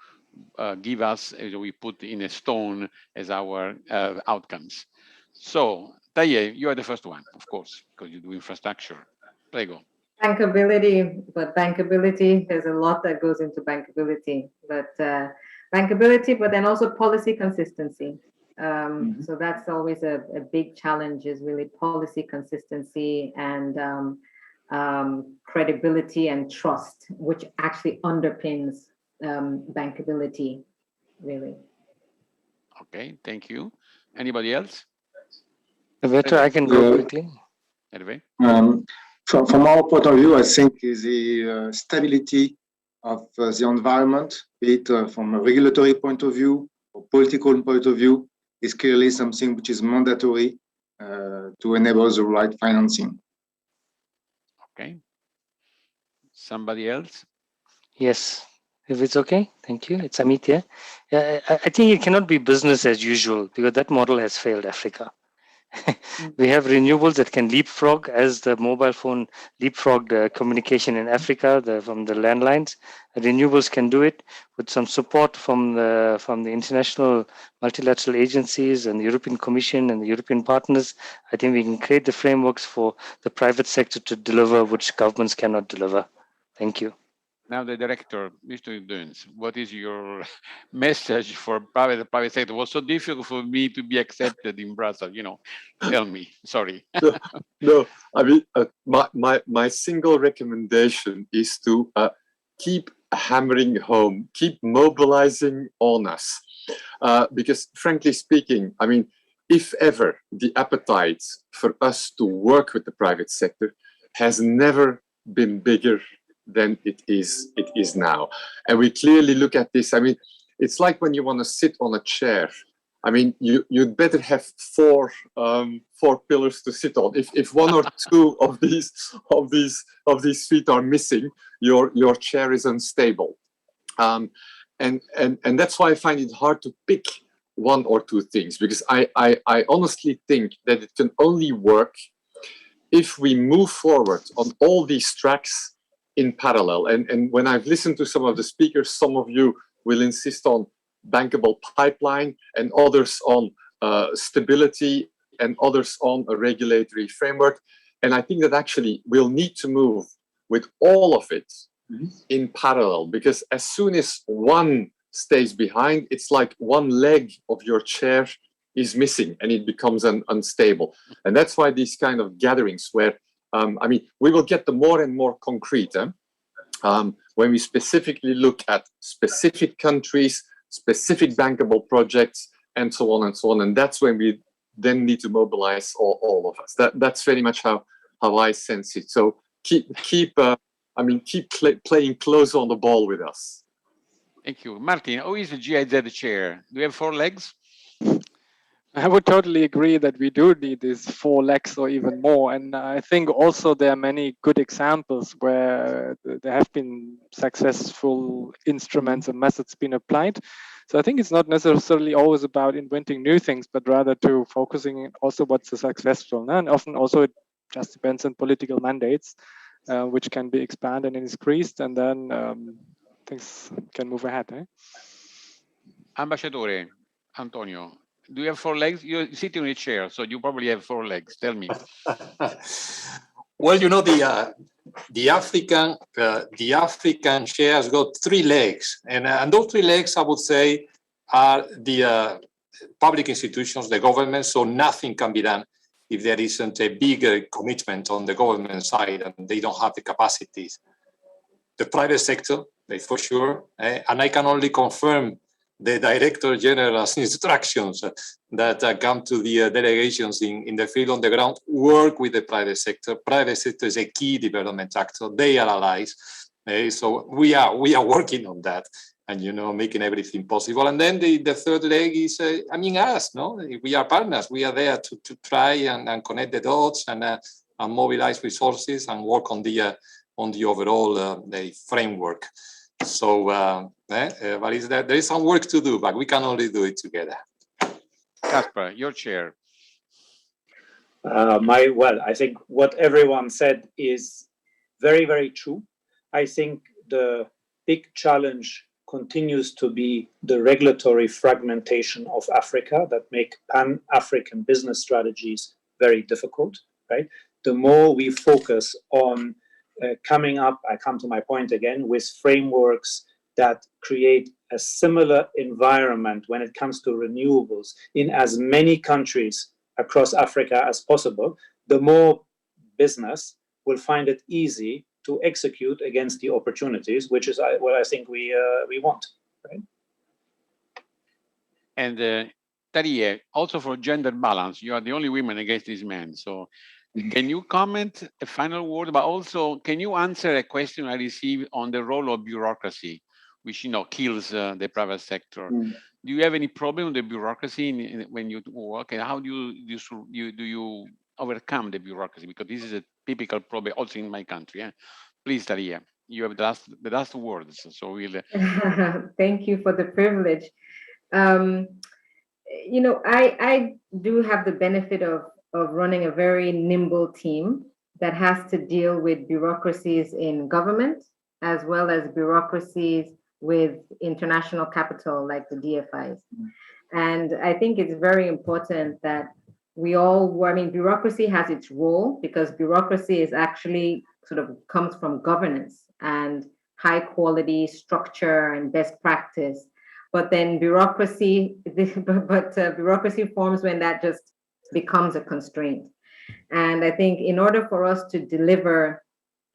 give us, we put in a stone as our outcomes. So Taye, you are the first one, of course, because you do infrastructure. Prego. Bankability, but bankability, there's a lot that goes into bankability, but bankability, but then also policy consistency. So that's always a big challenge, is really policy consistency and credibility and trust, which actually underpins bankability, really. Okay, thank you. Anybody else? Roberto, I can go quickly. Anyway. From our point of view, I think the stability of the environment, be it from a regulatory point of view or political point of view, is clearly something which is mandatory to enable the right financing. Okay. Somebody else? Yes, if it's okay. Thank you. It's Amit here. Yeah, I think it cannot be business as usual because that model has failed Africa. We have renewables that can leapfrog, as the mobile phone leapfrogged communication in Africa from the landlines. Renewables can do it with some support from the international multilateral agencies and the European Commission and the European partners. I think we can create the frameworks for the private sector to deliver, which governments cannot deliver. Thank you. Now the director, Mr. Duns, what is your message for private sector? It was so difficult for me to be accepted in Brussels, tell me, sorry. No, I mean, my single recommendation is to keep hammering home, keep mobilizing on us. Because frankly speaking, I mean, if ever the appetite for us to work with the private sector has never been bigger than it is now. And we clearly look at this. I mean, it's like when you want to sit on a chair. I mean, you'd better have four pillars to sit on. If one or two of these feet are missing, your chair is unstable. And that's why I find it hard to pick one or two things, because I honestly think that it can only work if we move forward on all these tracks in parallel. And when I've listened to some of the speakers, some of you will insist on bankable pipeline and others on stability and others on a regulatory framework. And I think that actually we'll need to move with all of it in parallel, because as soon as one stays behind, it's like one leg of your chair is missing and it becomes unstable. And that's why these kind of gatherings where I mean, we will get the more and more concrete when we specifically look at specific countries, specific bankable projects, and so on and so on. And that's when we then need to mobilize all of us. That's very much how I sense it. So keep playing close on the ball with us. Thank you. Martin, who is the GIZ chair? Do we have 4 legs? I would totally agree that we do need these 4 legs or even more. And I think also there are many good examples where there have been successful instruments and methods being applied. So I think it's not necessarily always about inventing new things, but rather to focusing also what's successful. And often also it just depends on political mandates, which can be expanded and increased, and then things can move ahead. Ambassadore Antonio, do you have 4 legs? You're sitting in a chair, so you probably have 4 legs. Tell me. Well, the African chair has got 3 legs, and those 3 legs, I would say, are the public institutions, the government. So nothing can be done if there isn't a bigger commitment on the government side, and they don't have the capacities. The private sector, for sure, and I can only confirm the Director General's instructions that come to the delegations in the field on the ground: work with the private sector. Private sector is a key development actor. They are allies. So we are working on that and, making everything possible. And then the third leg is, us, no? We are partners. We are there to try and connect the dots and mobilize resources and work on the overall framework. So there is some work to do, but we can only do it together. Kasper, your chair. I think what everyone said is very, very true. I think the big challenge continues to be the regulatory fragmentation of Africa that make Pan-African business strategies very difficult, right? The more we focus on coming up, I come to my point again, with frameworks that create a similar environment when it comes to renewables in as many countries across Africa as possible, the more business will find it easy to execute against the opportunities, which is what I think we want, right? And Tariye, also for gender balance, you are the only woman against these men. So can you comment a final word, but also can you answer a question I received on the role of bureaucracy, which kills the private sector? Do you have any problem with the bureaucracy when you work, and how do you overcome the bureaucracy? Because this is a typical problem also in my country. Please, Tariye, you have the last words. So we'll. Thank you for the privilege. I do have the benefit of running a very nimble team that has to deal with bureaucracies in government, as well as bureaucracies with international capital like the DFIs. And I think it's very important that bureaucracy has its role, because bureaucracy is actually sort of comes from governance and high quality structure and best practice. But then bureaucracy forms when that just becomes a constraint. And I think in order for us to deliver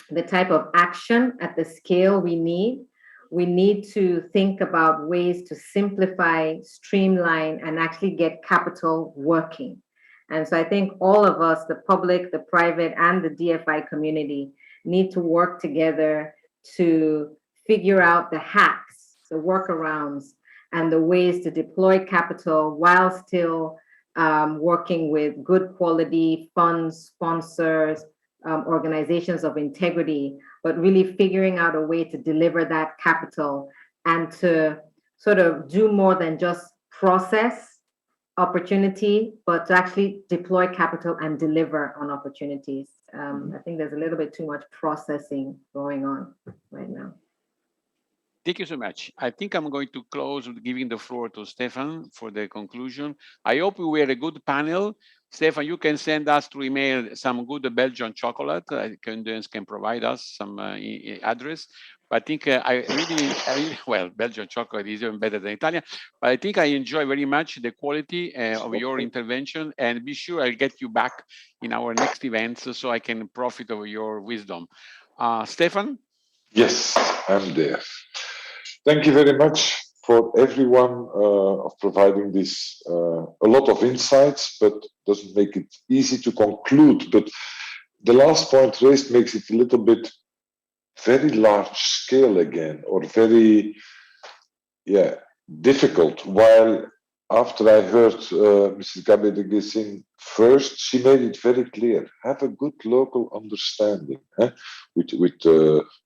the type of action at the scale we need to think about ways to simplify, streamline, and actually get capital working. And so I think all of us, the public, the private, and the DFI community, need to work together to figure out the hacks, the workarounds, and the ways to deploy capital while still working with good quality funds, sponsors, organizations of integrity, but really figuring out a way to deliver that capital and to sort of do more than just process opportunity, but to actually deploy capital and deliver on opportunities. I think there's a little bit too much processing going on right now. Thank you so much. I think I'm going to close with giving the floor to Stefan for the conclusion. I hope we were a good panel. Stefan, you can send us through email some good Belgian chocolate. Candidates can provide us some address. But I think I really, well, Belgian chocolate is even better than Italian. But I think I enjoy very much the quality of your intervention, and be sure I'll get you back in our next events so I can profit of your wisdom. Stefan? Yes, I'm there. Thank you very much for everyone of providing this a lot of insights, but doesn't make it easy to conclude. But the last point raised makes it a little bit very large scale again, or very difficult. While after I heard Mrs. Gabede Singh first, she made it very clear: have a good local understanding, with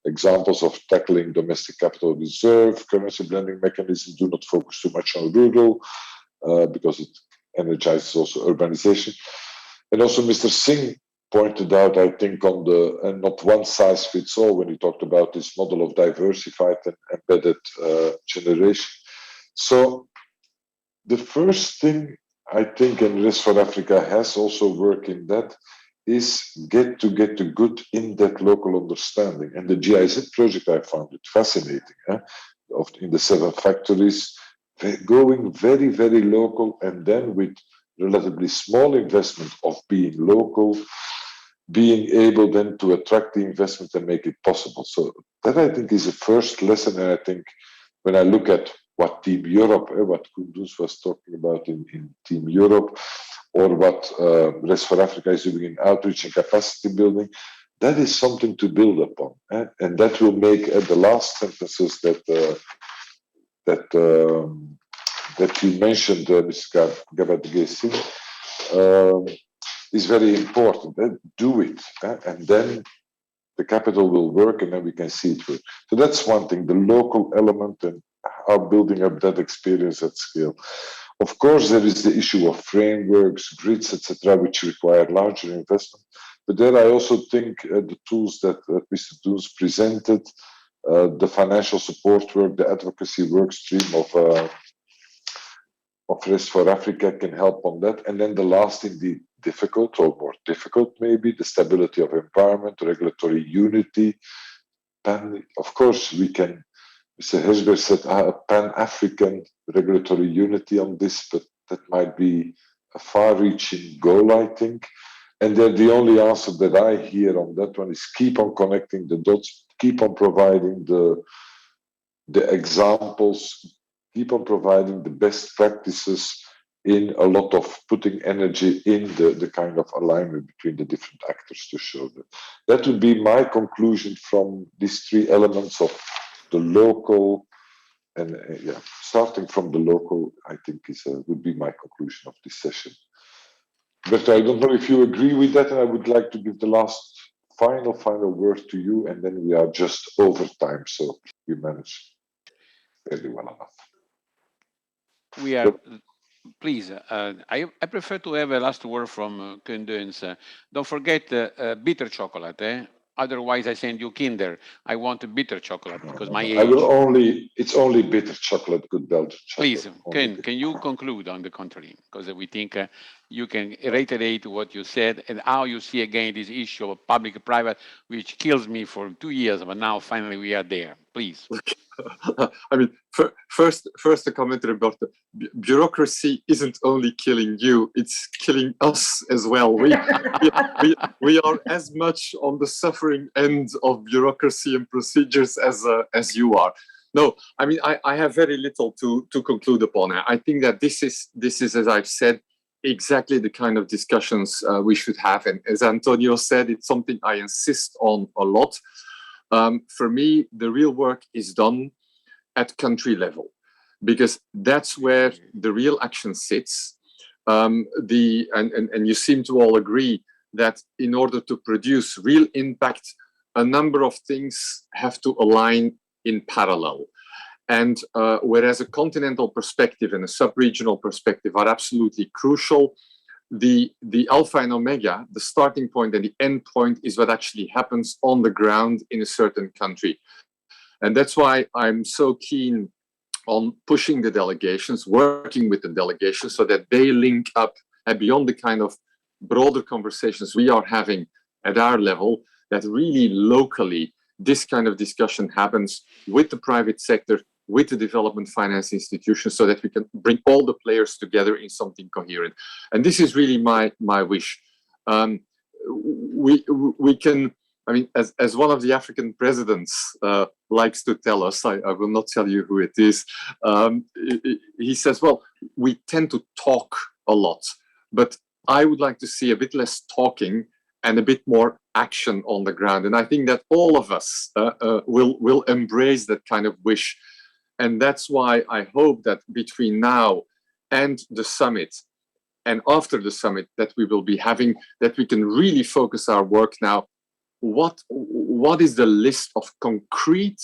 examples of tackling domestic capital reserve, currency blending mechanisms. Do not focus too much on rural because it energizes also urbanization. And also Mr. Singh pointed out, I think, on the not one size fits all when he talked about this model of diversified and embedded generation. So the first thing I think, and RES4Africa has also worked in that, is get a good in-depth local understanding. And the GIZ project, I found it fascinating. In the 7 factories, going very, very local, and then with relatively small investment of being local, being able then to attract the investment and make it possible. So that, I think, is the first lesson. And I think when I look at what Team Europe, what Kunduz was talking about in Team Europe, or what RES4Africa is doing in outreach and capacity building, that is something to build upon. And that will make the last sentences that you mentioned, Mr. Gabade Singh, is very important. Do it, and then the capital will work, and then we can see it work. So that's one thing, the local element, and how building up that experience at scale. Of course, there is the issue of frameworks, grids, etc., which require larger investment. But there, I also think the tools that Mr. Doens presented, the financial support work, the advocacy work stream of RES4Africa can help on that. And then the last, indeed, difficult or more difficult, maybe, the stability of environment, regulatory unity. And of course, we can Mr. Hirschberg said a Pan-African regulatory unity on this, but that might be a far-reaching goal, I think. And then the only answer that I hear on that one is keep on connecting the dots, keep on providing the examples, keep on providing the best practices in a lot of putting energy in the kind of alignment between the different actors to show that. That would be my conclusion from these three elements of the local, and yeah, starting from the local, I think would be my conclusion of this session. But I don't know if you agree with that, and I would like to give the last final word to you, and then we are just over time, so we manage fairly well enough. We are, please, I prefer to have a last word from Koen. Don't forget bitter chocolate, eh? Otherwise, I send you Kinder. I want a bitter chocolate because my age. I will only, it's only bitter chocolate, good Belgian chocolate. Please, Ken, can you conclude on the contrary? Because we think you can reiterate what you said and how you see again this issue of public-private, which kills me for 2 years, but now finally we are there. Please. I mean, first a comment, Roberto. Bureaucracy isn't only killing you, it's killing us as well. We are as much on the suffering end of bureaucracy and procedures as you are. No, I mean, I have very little to conclude upon. I think that this is, as I've said, exactly the kind of discussions we should have. And as Antonio said, it's something I insist on a lot. For me, the real work is done at country level, because that's where the real action sits. And you seem to all agree that in order to produce real impact, a number of things have to align in parallel. And whereas a continental perspective and a sub-regional perspective are absolutely crucial, the alpha and omega, the starting point and the end point, is what actually happens on the ground in a certain country. And that's why I'm so keen on pushing the delegations, working with the delegations so that they link up and beyond the kind of broader conversations we are having at our level, that really locally this kind of discussion happens with the private sector, with the development finance institutions, so that we can bring all the players together in something coherent. And this is really my wish. We can, I mean, as one of the African presidents likes to tell us, I will not tell you who it is, he says, well, we tend to talk a lot, but I would like to see a bit less talking and a bit more action on the ground. And I think that all of us will embrace that kind of wish. And that's why I hope that between now and the summit, and after the summit that we will be having, that we can really focus our work now. What is the list of concrete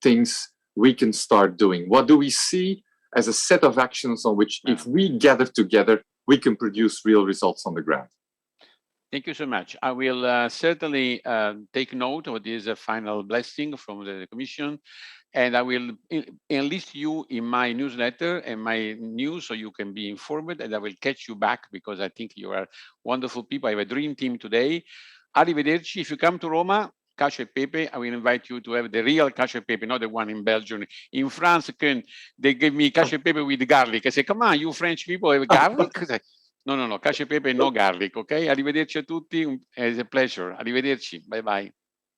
things we can start doing? What do we see as a set of actions on which, if we gather together, we can produce real results on the ground? Thank you so much. I will certainly take note of this final blessing from the Commission, and I will enlist you in my newsletter and my news so you can be informed, and I will catch you back because I think you are wonderful people. I have a dream team today. Arrivederci. If you come to Roma, cacio e pepe, I will invite you to have the real cacio e pepe, not the one in Belgium. In France, they give me cacio e pepe with garlic. I say, come on, you French people have garlic? No, cacio e pepe, no garlic, okay? Arrivederci a tutti. It's a pleasure. Arrivederci. Bye-bye.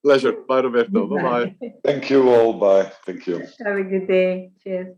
Pleasure. Bye, Roberto. Bye-bye. Thank you all. Bye. Thank you. Have a good day. Cheers.